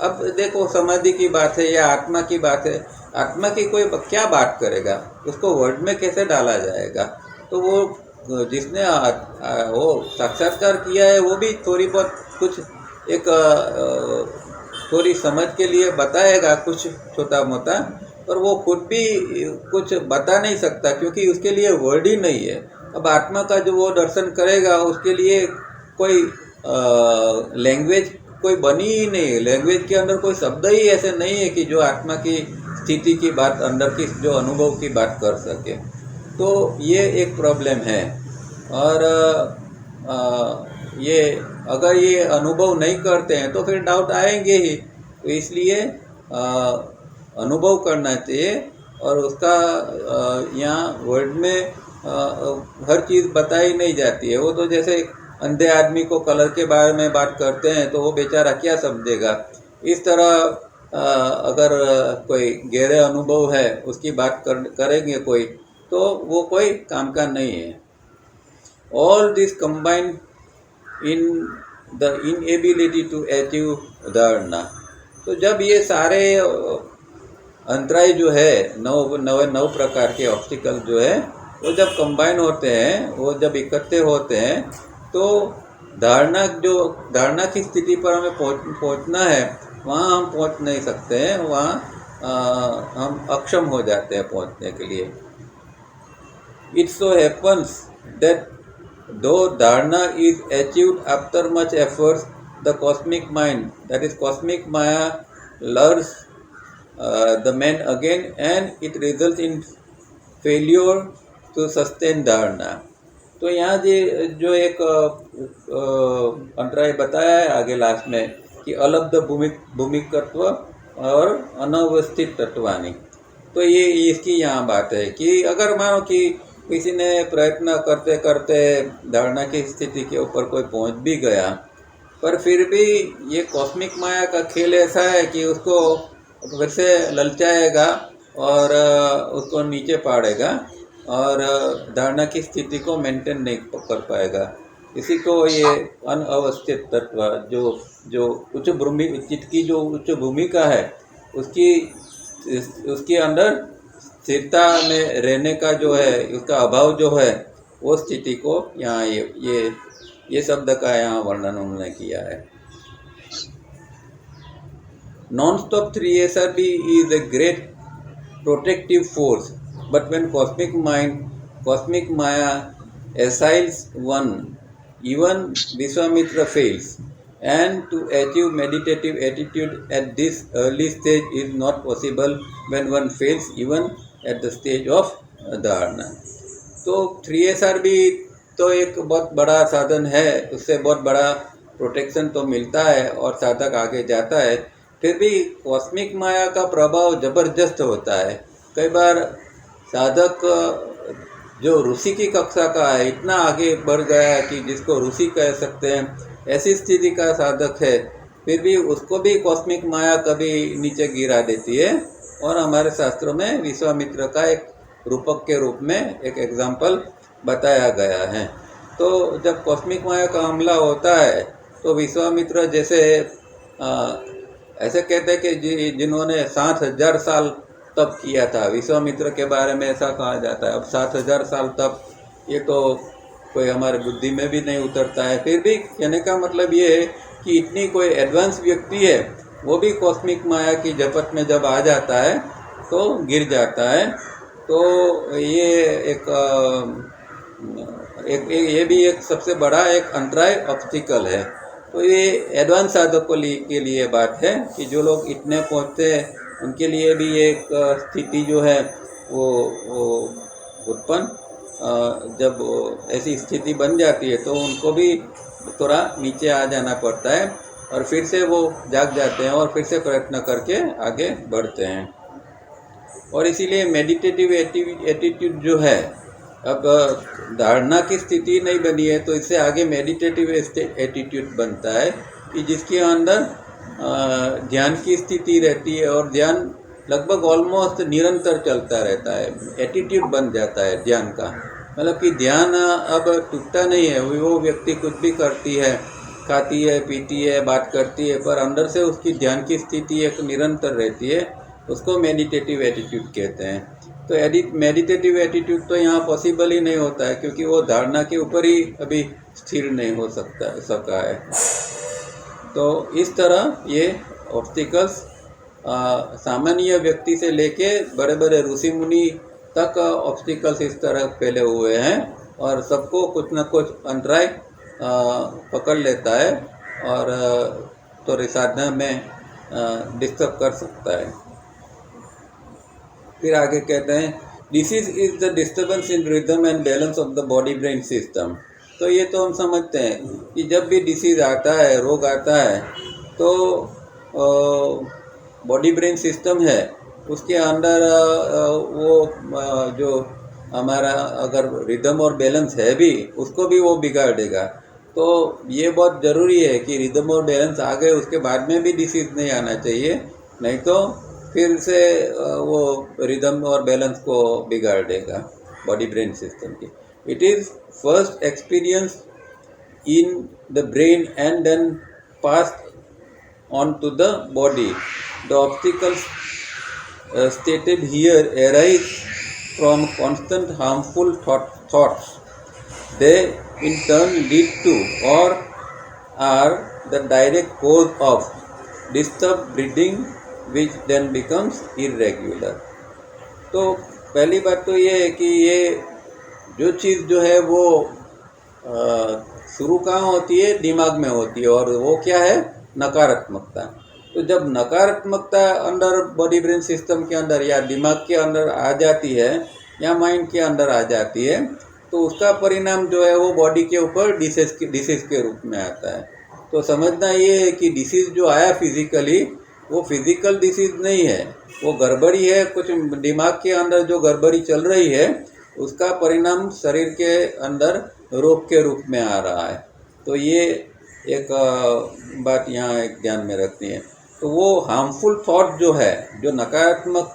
अब देखो समाधि की बात है या आत्मा की बात है, आत्मा की कोई क्या बात करेगा, उसको वर्ड में कैसे डाला जाएगा। तो वो जिसने वो साक्षात्कार किया है वो भी थोड़ी बहुत कुछ एक थोड़ी समझ के लिए बताएगा कुछ छोटा मोटा, पर वो खुद भी कुछ बता नहीं सकता क्योंकि उसके लिए वर्ड ही नहीं है। अब आत्मा का जो वो दर्शन करेगा उसके लिए कोई लैंग्वेज कोई बनी ही नहीं, लैंग्वेज के अंदर कोई शब्द ही ऐसे नहीं है कि जो आत्मा की स्थिति की बात, अंदर की जो अनुभव की बात कर सके। तो ये एक प्रॉब्लम है। और ये अगर ये अनुभव नहीं करते हैं तो फिर डाउट आएंगे ही। तो इसलिए अनुभव करना चाहिए, और उसका यहाँ वर्ड में हर चीज़ बताई नहीं जाती है। वो तो जैसे अंधे आदमी को कलर के बारे में बात करते हैं तो वो बेचारा क्या समझेगा। इस तरह अगर कोई गहरे अनुभव है उसकी बात करेंगे कोई, तो वो कोई काम का नहीं है। All this combined in the inability to achieve dharana. तो जब ये सारे अंतराय जो है, नौ प्रकार के ऑब्स्टिकल जो है, वो जब कंबाइन होते हैं, वो जब इकट्ठे होते हैं, तो धारणा की स्थिति पर हमें पहुंचना है, वहाँ हम पहुंच नहीं सकते हैं, वहाँ हम अक्षम हो जाते हैं पहुंचने के लिए। It so happens that though धारणा is achieved after much efforts, the cosmic mind, that is cosmic माया, lures the man again, and it results in failure to sustain dharana. तो यहाँ जो एक अंतराय बताया है आगे लास्ट में कि अलब्ध भूमिकत्व और अनवस्थित तत्वानी। तो ये इसकी यहाँ बात है कि अगर मानो कि किसी ने प्रयत्न करते करते धारणा की स्थिति के ऊपर कोई पहुँच भी गया, पर फिर भी ये कॉस्मिक माया का खेल ऐसा है कि उसको फिर से ललचाएगा और उसको नीचे पाड़ेगा। और धारणा की स्थिति को मेंटेन नहीं कर पाएगा। इसी को ये अनअवस्थित तत्व जो जो उच्च भूमि चित्त की जो उच्च भूमिका है उसकी उसके अंदर स्थिरता में रहने का जो है उसका अभाव जो है वो स्थिति को यहाँ ये शब्द का यहाँ वर्णन उन्होंने किया है। Non-stop 3SRB is a great protective force, but when cosmic Maya assails one, even Vishwamitra fails. And to achieve meditative attitude at this early stage is not possible when one fails even at the stage of dharana. तो 3SRB तो एक बहुत बड़ा साधन है, उससे बहुत बड़ा प्रोटेक्शन तो मिलता है और साधक आगे जाता है। फिर भी कॉस्मिक माया का प्रभाव ज़बरदस्त होता है। कई बार साधक जो ऋषि की कक्षा का है इतना आगे बढ़ गया है कि जिसको ऋषि कह सकते हैं, ऐसी स्थिति का साधक है, फिर भी उसको भी कॉस्मिक माया कभी नीचे गिरा देती है। और हमारे शास्त्रों में विश्वामित्र का एक रूपक के रूप में एक एग्जाम्पल बताया गया है। तो जब कॉस्मिक माया का हमला होता है तो विश्वामित्र जैसे ऐसे कहते हैं कि जिन्होंने 7000 साल तप किया था, विश्वामित्र के बारे में ऐसा कहा जाता है। अब 7000 साल तप ये तो कोई हमारे बुद्धि में भी नहीं उतरता है। फिर भी कहने का मतलब ये है कि इतनी कोई एडवांस व्यक्ति है वो भी कॉस्मिक माया की झपट में जब आ जाता है तो गिर जाता है। तो ये ये भी एक सबसे बड़ा एक अंतराय ऑब्स्टिकल है। तो ये एडवांस साधकों के लिए बात है कि जो लोग इतने पहुँचते हैं उनके लिए भी एक स्थिति जो है वो उत्पन्न जब ऐसी स्थिति बन जाती है तो उनको भी थोड़ा नीचे आ जाना पड़ता है और फिर से वो जाग जाते हैं और फिर से प्रयत्न करके आगे बढ़ते हैं। और इसीलिए मेडिटेटिव एटीट्यूड जो है, अब धारणा की स्थिति नहीं बनी है तो इससे आगे मेडिटेटिव एटीट्यूड बनता है कि जिसके अंदर ध्यान की स्थिति रहती है और ध्यान लगभग ऑलमोस्ट निरंतर चलता रहता है। एटीट्यूड बन जाता है ध्यान का, मतलब कि ध्यान अब टूटता नहीं है। वो व्यक्ति कुछ भी करती है, खाती है, पीती है, बात करती है, पर अंदर से उसकी ध्यान की स्थिति एक निरंतर रहती है, उसको मेडिटेटिव एटीट्यूड कहते हैं। तो मेडिटेटिव एटीट्यूड तो यहाँ पॉसिबल ही नहीं होता है क्योंकि वो धारणा के ऊपर ही अभी स्थिर नहीं हो सका है। तो इस तरह ये ऑब्स्टिकल्स सामान्य व्यक्ति से लेके बड़े बड़े ऋषि मुनि तक ऑब्स्टिकल्स इस तरह फैले हुए हैं और सबको कुछ न कुछ अंतराय पकड़ लेता है और तो साधना में डिस्टर्ब कर सकता है। फिर आगे कहते हैं disease is the disturbance in rhythm and balance of the body brain system. तो ये तो हम समझते हैं कि जब भी डिसीज आता है, रोग आता है, तो बॉडी ब्रेन सिस्टम है उसके अंदर वो जो हमारा अगर रिदम और बैलेंस है भी उसको भी वो बिगाड़ देगा। तो ये बहुत ज़रूरी है कि रिदम और बैलेंस आ गए उसके बाद में भी डिसीज नहीं आना चाहिए, नहीं तो फिर से वो रिदम और बैलेंस को बिगाड़ देगा बॉडी ब्रेन सिस्टम की। It is first experience in the brain and then passed on to the body. The obstacles stated here arise from constant harmful thoughts. They in turn lead to or are the direct cause of disturbed breathing which then becomes irregular. तो पहली बात तो ये है कि ये जो चीज़ जो है वो शुरू कहाँ होती है, दिमाग में होती है, और वो क्या है, नकारात्मकता। तो जब नकारात्मकता अंदर बॉडी ब्रेन सिस्टम के अंदर या दिमाग के अंदर आ जाती है या माइंड के अंदर आ जाती है तो उसका परिणाम जो है वो बॉडी के ऊपर डिसीज के रूप में आता है। तो समझना ये है कि डिसीज जो आया फिजिकली वो फिजिकल डिसीज नहीं है, वो गड़बड़ी है, कुछ दिमाग के अंदर जो गड़बड़ी चल रही है उसका परिणाम शरीर के अंदर रोग के रूप में आ रहा है। तो ये एक बात यहाँ एक ध्यान में रखनी है। तो वो हार्मफुल थॉट जो है, जो नकारात्मक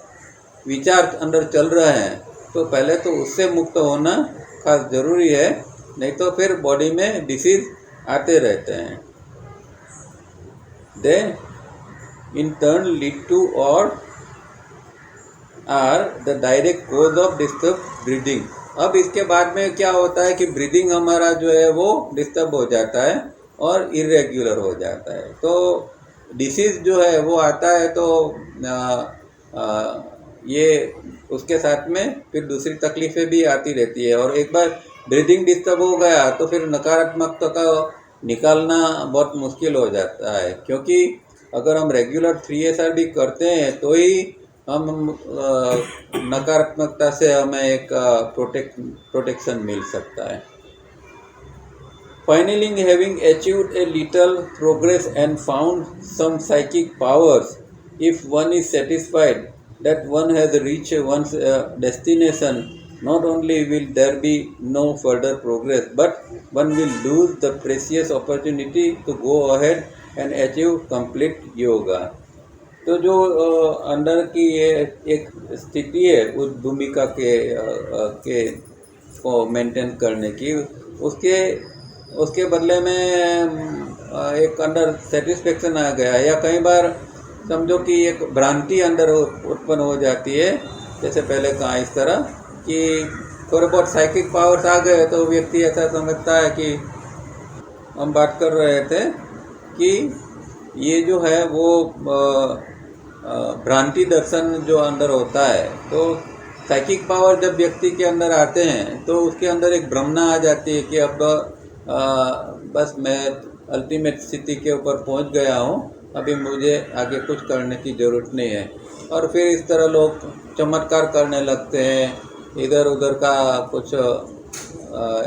विचार अंदर चल रहे हैं, तो पहले तो उससे मुक्त होना खास ज़रूरी है, नहीं तो फिर बॉडी में डिसीज आते रहते हैं। They in turn lead to or are the direct cause of disturb breathing. अब इसके बाद में क्या होता है कि ब्रीदिंग हमारा जो है वो डिस्टर्ब हो जाता है और इरेग्युलर हो जाता है। तो डिसीज़ जो है वो आता है तो ये उसके साथ में फिर दूसरी तकलीफ़ें भी आती रहती है। और एक बार ब्रीदिंग डिस्टर्ब हो गया तो फिर नकारात्मकता का निकालना बहुत मुश्किल हो जाता है, क्योंकि अगर हम रेगुलर 3SRD करते हैं तो ही हम नकारात्मकता से हमें एक प्रोटेक्शन मिल सकता है। Finally, having achieved a little progress and found some psychic powers, if one is satisfied that one has reached one's destination, not only will there be no further progress, but one will lose the precious opportunity to go ahead and achieve complete yoga. तो जो अंदर की ये एक स्थिति है उस भूमिका के को मेंटेन करने की, उसके बदले में एक अंदर सेटिस्फेक्शन आ गया, या कई बार समझो कि एक भ्रांति अंदर उत्पन्न हो जाती है, जैसे पहले कहा इस तरह कि थोड़े बहुत साइकिक पावर्स आ गए तो व्यक्ति ऐसा समझता है कि हम बात कर रहे थे कि ये जो है वो भ्रांति दर्शन जो अंदर होता है, तो साइकिक पावर जब व्यक्ति के अंदर आते हैं तो उसके अंदर एक भ्रमना आ जाती है कि अब बस मैं अल्टीमेट स्थिति के ऊपर पहुंच गया हूं, अभी मुझे आगे कुछ करने की ज़रूरत नहीं है। और फिर इस तरह लोग चमत्कार करने लगते हैं, इधर उधर का कुछ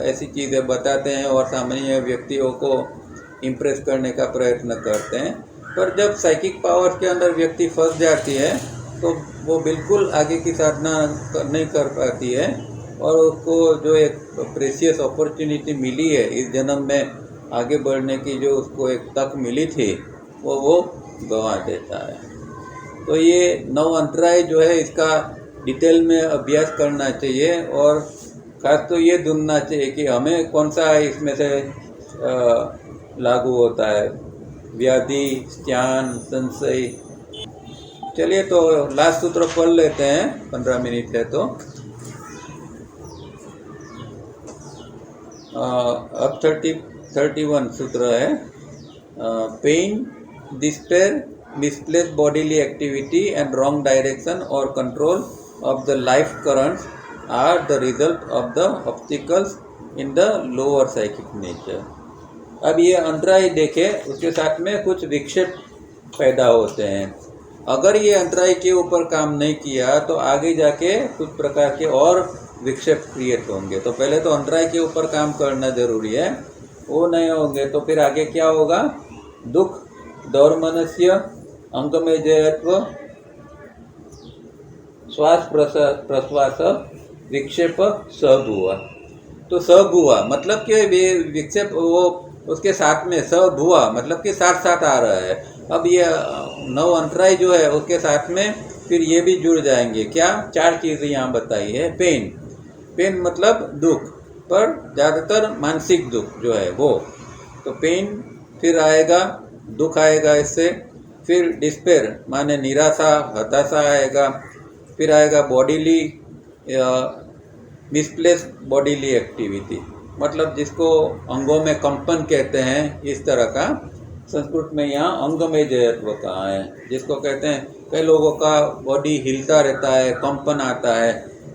ऐसी चीज़ें बताते हैं और सामान्य व्यक्तियों को इम्प्रेस करने का प्रयत्न करते हैं। पर जब साइकिक पावर्स के अंदर व्यक्ति फंस जाती है तो वो बिल्कुल आगे की साधना नहीं कर पाती है, और उसको जो एक प्रेशियस अपॉर्चुनिटी मिली है इस जन्म में आगे बढ़ने की, जो उसको एक तक मिली थी, वो गंवा देता है। तो ये 9 अंतराय जो है इसका डिटेल में अभ्यास करना चाहिए, और ख़ास तो ये ढूंढना चाहिए कि हमें कौन सा इसमें से लागू होता है, व्याधि, ज्ञान, संशय। चलिए तो लास्ट सूत्र पढ़ लेते हैं, 15 मिनट है तो। अब 31 सूत्र है। Pain, despair, misplaced bodily activity and wrong direction और control of the life currents are the result of the obstacles in the lower psychic nature. अब ये अंतराय देखे, उसके साथ में कुछ विक्षेप पैदा होते हैं। अगर ये अंतराय के ऊपर काम नहीं किया तो आगे जाके कुछ प्रकार के और विक्षेप क्रिएट होंगे। तो पहले तो अंतराय के ऊपर काम करना जरूरी है, वो नहीं होंगे तो फिर आगे क्या होगा? दुख, दौर्मनस्य, अंगमेजयत्व, श्वास प्रश्वास, विक्षेप, सहभुवा। तो सहभुवा मतलब कि विक्षेप वो उसके साथ में, सहभुवा मतलब कि साथ साथ आ रहा है। अब ये 9 अंतराय जो है उसके साथ में फिर ये भी जुड़ जाएंगे। क्या? 4 चीज़ें यहाँ बताई है। पेन मतलब दुख, पर ज़्यादातर मानसिक दुख जो है वो, तो पेन फिर आएगा, दुख आएगा इससे। फिर डिस्पेयर माने निराशा, हताशा आएगा। फिर आएगा बॉडीली, मिसप्लेस्ड बॉडीली एक्टिविटी, मतलब जिसको अंगों में कंपन कहते हैं, इस तरह का संस्कृत में यहाँ अंगमेजयत्व कहा है, जिसको कहते हैं कई लोगों का बॉडी हिलता रहता है, कंपन आता है,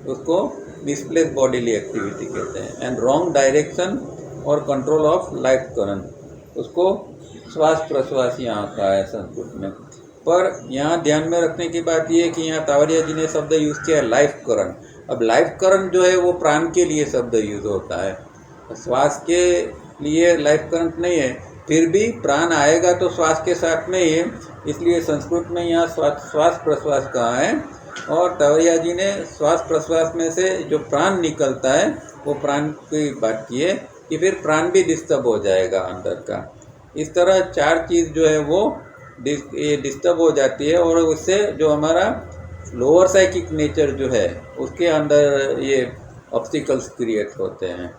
उसको मिसप्लेस्ड बॉडीली एक्टिविटी कहते हैं। एंड रॉन्ग डायरेक्शन और कंट्रोल ऑफ लाइफ करंट, उसको श्वास प्रश्वास यहाँ का है संस्कृत में। पर यहाँ ध्यान में रखने की बात यह है कि यहाँ तावरिया जी ने शब्द यूज़ किया है लाइफ करंट। अब लाइफ करंट जो है वो प्राण के लिए शब्द यूज़ होता है, श्वास के लिए लाइफ करंट नहीं है। फिर भी प्राण आएगा तो श्वास के साथ में ही, इसलिए संस्कृत में यहाँ श्वास प्रश्वास कहा है। और तावरिया जी ने श्वास प्रश्वास में से जो प्राण निकलता है वो प्राण की बात की है कि फिर प्राण भी डिस्टर्ब हो जाएगा अंदर का। इस तरह 4 चीज़ जो है वो डिस्टर्ब हो जाती है, और उससे जो हमारा लोअर साइकिक नेचर जो है उसके अंदर ये ऑब्स्टिकल्स क्रिएट होते हैं।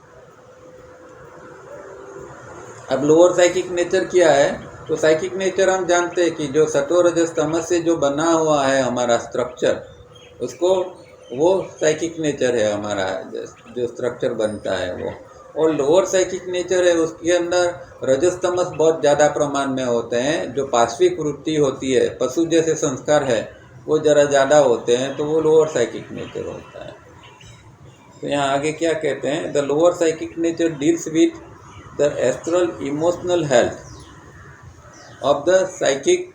अब लोअर साइकिक नेचर क्या है? तो साइकिक नेचर हम जानते हैं कि जो सत्व रजस तमस से जो बना हुआ है हमारा स्ट्रक्चर, उसको वो साइकिक नेचर है हमारा, जो स्ट्रक्चर बनता है वो। और लोअर साइकिक नेचर है उसके अंदर रजस तमस बहुत ज़्यादा प्रमाण में होते हैं। जो पार्श्विक वृत्ति होती है, पशु जैसे संस्कार है, वो ज़रा ज़्यादा होते हैं, तो वो लोअर साइकिक नेचर होता है। तो यहाँ आगे क्या कहते हैं? The lower psychic nature deals with the astral emotional health of the psychic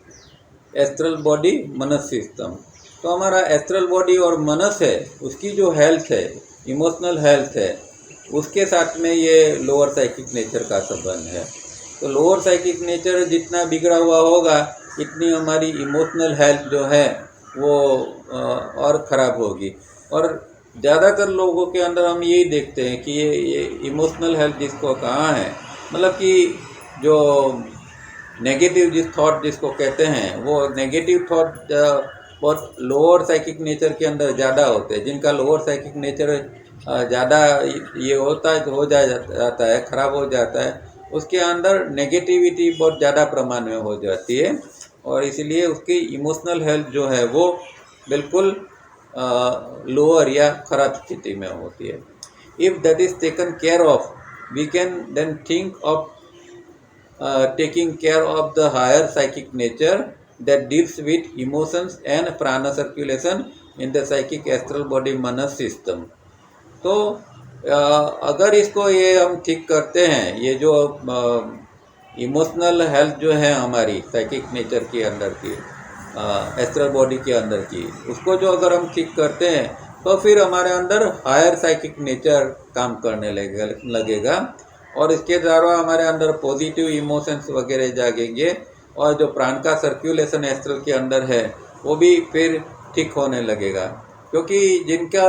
astral body Manas system. तो हमारा एस्ट्रल बॉडी और मनस है, उसकी जो हेल्थ है, इमोशनल हेल्थ है, उसके साथ में ये लोअर साइकिक नेचर का संबंध है। तो लोअर साइकिक नेचर जितना बिगड़ा हुआ होगा, इतनी हमारी इमोशनल हेल्थ जो है वो और ख़राब होगी। और ज़्यादातर लोगों के अंदर हम यही देखते हैं कि ये इमोशनल हेल्थ जिसको कहाँ है, मतलब कि जो नेगेटिव जिस थॉट जिसको कहते हैं, वो नेगेटिव थॉट बहुत लोअर साइकिक नेचर के अंदर ज़्यादा होते हैं। जिनका लोअर साइकिक नेचर ज़्यादा ये होता है, हो जाता है, ख़राब हो जाता है, उसके अंदर नेगेटिविटी बहुत ज़्यादा प्रमाण में हो जाती है, और इसलिए उसकी इमोशनल हेल्थ जो है वो बिल्कुल लोअर या ख़राब स्थिति में होती है। If that is taken care of, we can then think of taking care of the higher psychic nature that deals with emotions and prana circulation in the psychic astral body manas system। तो अगर इसको ये हम ठीक करते हैं, ये जो इमोशनल हेल्थ जो है हमारी साइकिक नेचर के अंदर की, एस्ट्रल बॉडी के अंदर की, उसको जो अगर हम ठीक करते हैं, तो फिर हमारे अंदर हायर साइकिक नेचर काम करने लगेगा, और इसके द्वारा हमारे अंदर पॉजिटिव इमोशंस वगैरह जागेंगे, और जो प्राण का सर्कुलेशन एस्ट्रल के अंदर है वो भी फिर ठीक होने लगेगा। क्योंकि जिनका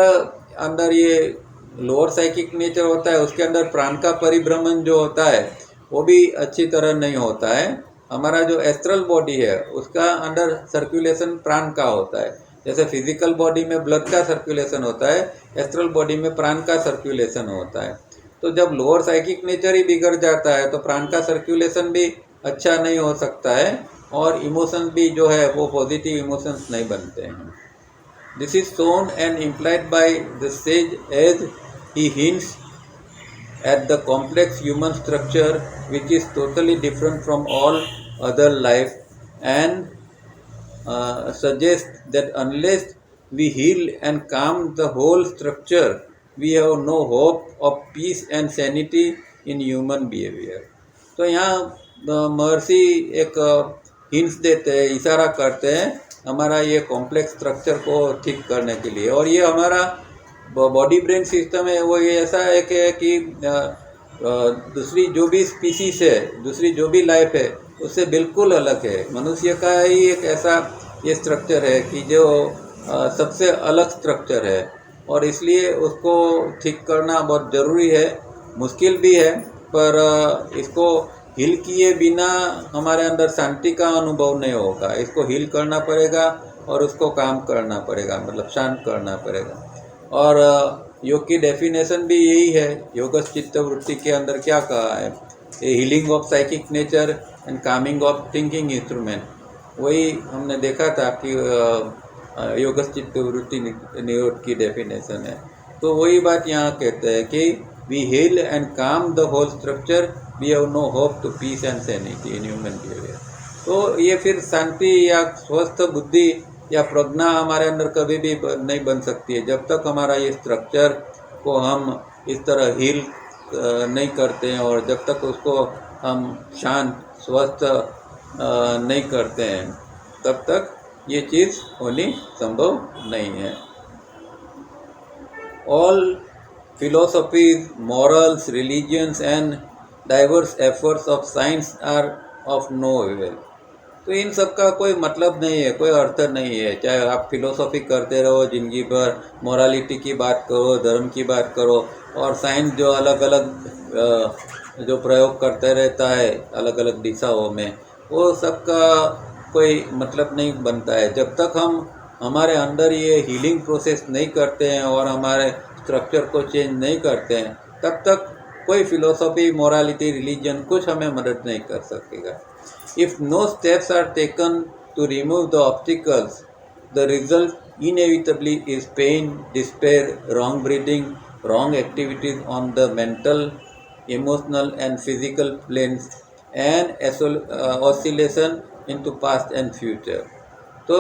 अंदर ये लोअर साइकिक नेचर होता है, उसके अंदर प्राण का परिभ्रमण जो होता है वो भी अच्छी तरह नहीं होता है। हमारा जो एस्ट्रल बॉडी है उसका अंदर सर्कुलेशन प्राण का होता है। जैसे फिजिकल बॉडी में ब्लड का सर्कुलेशन होता है, एस्ट्रल बॉडी में प्राण का सर्कुलेशन होता है। तो जब लोअर साइकिक नेचर ही बिगड़ जाता है तो प्राण का सर्कुलेशन भी अच्छा नहीं हो सकता है, और इमोशंस भी जो है वो पॉजिटिव इमोशंस नहीं बनते हैं। This is shown and implied by the sage as he hints at the complex human structure which is totally different from all other life, and suggests that unless we heal and calm the whole structure, we have no hope of peace and sanity in human behavior। तो यहाँ महर्षि एक hints देते हैं, इशारा करते हैं हमारा ये कॉम्प्लेक्स स्ट्रक्चर को ठीक करने के लिए। और ये हमारा बॉडी ब्रेन सिस्टम है वो ये ऐसा है कि दूसरी जो भी स्पीसीज है, दूसरी जो भी लाइफ है, उससे बिल्कुल अलग है। मनुष्य का ही एक ऐसा ये स्ट्रक्चर है कि जो सबसे अलग स्ट्रक्चर है, और इसलिए उसको ठीक करना बहुत ज़रूरी है। मुश्किल भी है, पर इसको हील किए बिना हमारे अंदर शांति का अनुभव नहीं होगा। इसको हील करना पड़ेगा और उसको काम करना पड़ेगा, मतलब शांत करना पड़ेगा। और योग की डेफिनेशन भी यही है। योगस्थ चित्त वृत्ति के अंदर क्या कहा है? Healing of psychic nature and Kameng of thinking instrument. वही हमने देखा था कि योगस्थ चित्त वृत्ति निरोध की डेफिनेशन है। तो वही बात यहाँ कहते हैं कि we heal and calm the whole structure, we have no hope to peace and sanity in human behaviour. तो ये फिर शांति या स्वस्थ बुद्धि या प्रज्ञा हमारे अंदर कभी भी नहीं बन सकती है जब तक हमारा ये स्ट्रक्चर को हम इस तरह हील नहीं करते हैं, और जब तक उसको हम शांत स्वस्थ नहीं करते हैं, तब तक ये चीज़ होनी संभव नहीं है। All philosophies, morals, religions and diverse efforts of science are of no avail। तो इन सब का कोई मतलब नहीं है, कोई अर्थ नहीं है। चाहे आप फिलोसॉफी करते रहो जिंदगी भर, मोरालिटी की बात करो, धर्म की बात करो, और साइंस जो अलग अलग जो प्रयोग करते रहता है अलग अलग दिशाओं में, वो सब का कोई मतलब नहीं बनता है जब तक हम हमारे अंदर ये हीलिंग प्रोसेस नहीं करते हैं और हमारे स्ट्रक्चर को चेंज नहीं करते हैं, तब तक कोई फिलोसॉफी, मोरालिटी, रिलीजन कुछ हमें मदद नहीं कर सकेगा। If no steps are taken to remove the obstacles, the result inevitably is pain, despair, wrong breathing, wrong activities on the mental, emotional and physical planes, and oscillation into past and future. तो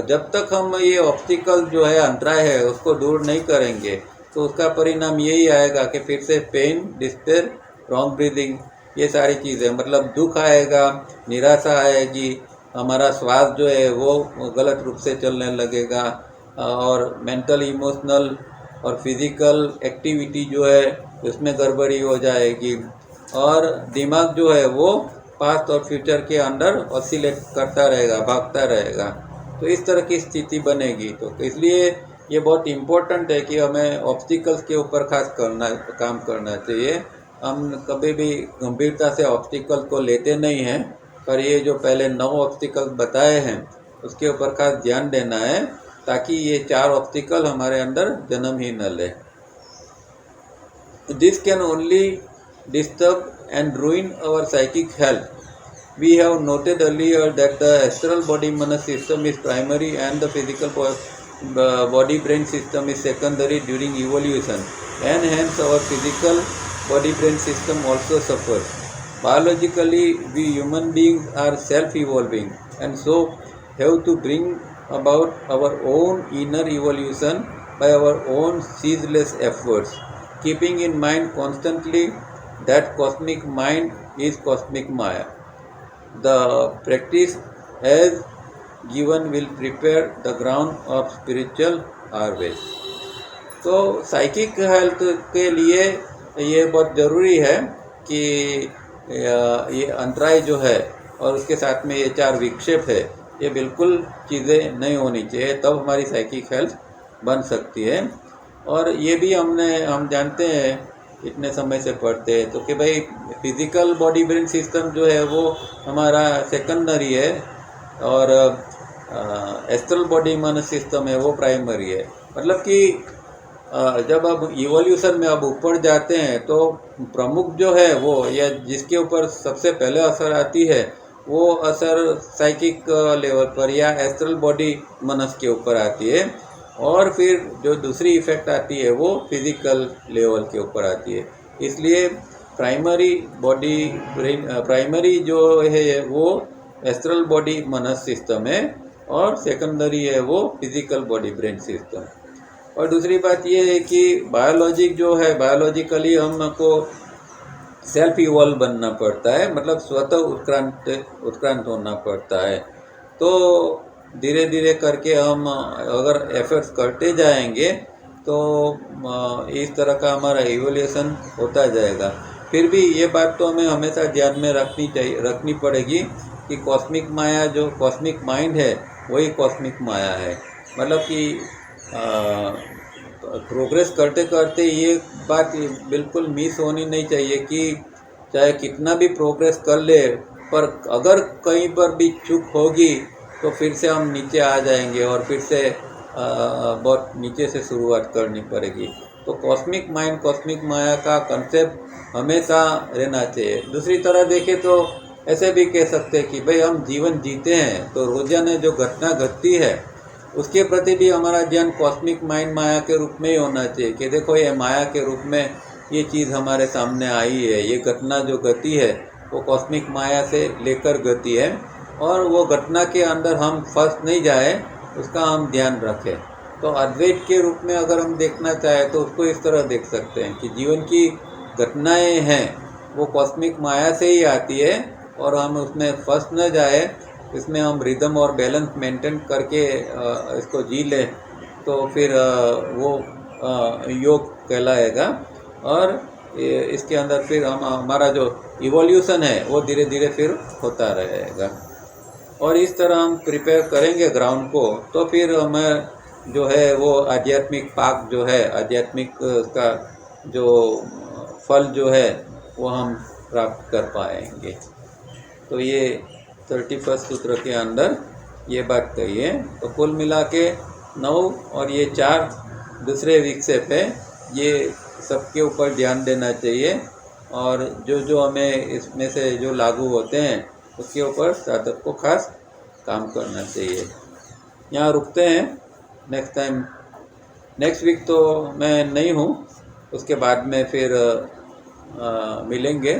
जब तक हम ये obstacle जो है, अंतराय है, उसको दूर नहीं करेंगे तो उसका परिणाम यही आएगा कि फिर से पेन, डिस्पेयर, रॉन्ग ब्रीदिंग, ये सारी चीज़ें, मतलब दुख आएगा, निराशा आएगी, हमारा श्वास जो है वो गलत रूप से चलने लगेगा, और मेंटल, इमोशनल और फिज़िकल एक्टिविटी जो है उसमें गड़बड़ी हो जाएगी, और दिमाग जो है वो पास्ट और फ्यूचर के अंदर ऑसिलेट करता रहेगा, भागता रहेगा। तो इस तरह की स्थिति बनेगी। तो इसलिए ये बहुत इम्पोर्टेंट है कि हमें ऑब्स्टिकल्स के ऊपर खास काम करना चाहिए। हम कभी भी गंभीरता से ऑब्स्टिकल को लेते नहीं हैं, पर ये जो पहले 9 ऑब्स्टिकल बताए हैं उसके ऊपर खास ध्यान देना है, ताकि ये 4 ऑब्स्टिकल हमारे अंदर जन्म ही न ले। This can only disturb and ruin our psychic health. We have noted earlier that the astral body-mana system is primary and the physical body-brain system is secondary during evolution, and hence our physical body-brain system also suffers. Biologically, we human beings are self-evolving and so have to bring about our own inner evolution by our own ceaseless efforts, keeping in mind constantly that cosmic mind is cosmic Maya. The practice as given will prepare the ground of spiritual harvest. तो psychic health के लिए ये बहुत ज़रूरी है कि ये अंतराय जो है और उसके साथ में ये 4 विक्षेप है, ये बिल्कुल चीज़ें नहीं होनी चाहिए, तब हमारी साइकिक हेल्थ बन सकती है। और ये भी हम जानते हैं, इतने समय से पढ़ते हैं तो कि भाई फिज़िकल बॉडी ब्रेन सिस्टम जो है वो हमारा सेकेंडरी है, और एस्ट्रल बॉडी मन सिस्टम है वो प्राइमरी है। मतलब कि जब अब इवोल्यूशन में अब ऊपर जाते हैं तो प्रमुख जो है वो, या जिसके ऊपर सबसे पहले असर आती है, वो असर साइकिक लेवल पर या एस्ट्रल बॉडी मनस के ऊपर आती है, और फिर जो दूसरी इफ़ेक्ट आती है वो फिज़िकल लेवल के ऊपर आती है। इसलिए प्राइमरी जो है वो एस्ट्रल बॉडी मनस सिस्टम है, और सेकेंडरी है वो फिज़िकल बॉडी ब्रेन सिस्टम। और दूसरी बात ये है कि बायोलॉजिकली हमको सेल्फ इवॉल्व बनना पड़ता है, मतलब स्वतः उत्क्रांत होना पड़ता है। तो धीरे धीरे करके हम अगर एफर्ट्स करते जाएंगे तो इस तरह का हमारा इवोल्यूशन होता जाएगा। फिर भी ये बात तो हमें हमेशा ध्यान में रखनी पड़ेगी कि कॉस्मिक माया, जो कॉस्मिक माइंड है, वही कॉस्मिक माया है। मतलब कि प्रोग्रेस करते करते ये बात बिल्कुल मिस होनी नहीं चाहिए कि चाहे कितना भी प्रोग्रेस कर ले, पर अगर कहीं पर भी चूक होगी तो फिर से हम नीचे आ जाएंगे और फिर से बहुत नीचे से शुरुआत करनी पड़ेगी। तो कॉस्मिक माइंड, कॉस्मिक माया का कंसेप्ट हमेशा रहना चाहिए। दूसरी तरह देखें तो ऐसे भी कह सकते हैं कि भाई हम जीवन जीते हैं तो रोजाना जो घटना घटती है उसके प्रति भी हमारा ध्यान कॉस्मिक माइंड, माया के रूप में ही होना चाहिए कि देखो ये माया के रूप में ये चीज़ हमारे सामने आई है, ये घटना जो गति है वो कॉस्मिक माया से लेकर गति है, और वो घटना के अंदर हम फंस नहीं जाए उसका हम ध्यान रखें। तो अद्वैत के रूप में अगर हम देखना चाहें तो उसको इस तरह देख सकते हैं कि जीवन की घटनाएं हैं वो कॉस्मिक माया से ही आती है, और हम उसमें फंस न जाए, इसमें हम रिदम और बैलेंस मेंटेन करके इसको जी लें तो फिर वो योग कहलाएगा, और इसके अंदर फिर हमारा जो इवोल्यूशन है वो धीरे धीरे फिर होता रहेगा। और इस तरह हम प्रिपेयर करेंगे ग्राउंड को, तो फिर हमें जो है वो आध्यात्मिक पाक जो है, आध्यात्मिक का जो फल जो है वो हम प्राप्त कर पाएंगे। तो ये 31 सूत्र के अंदर ये बात कही है। तो कुल मिला के 9 और ये 4 दूसरे वीक से पे ये सबके ऊपर ध्यान देना चाहिए और जो जो हमें इसमें से जो लागू होते हैं उसके ऊपर साधक को खास काम करना चाहिए। यहाँ रुकते हैं। नेक्स्ट वीक तो मैं नहीं हूँ, उसके बाद में फिर मिलेंगे।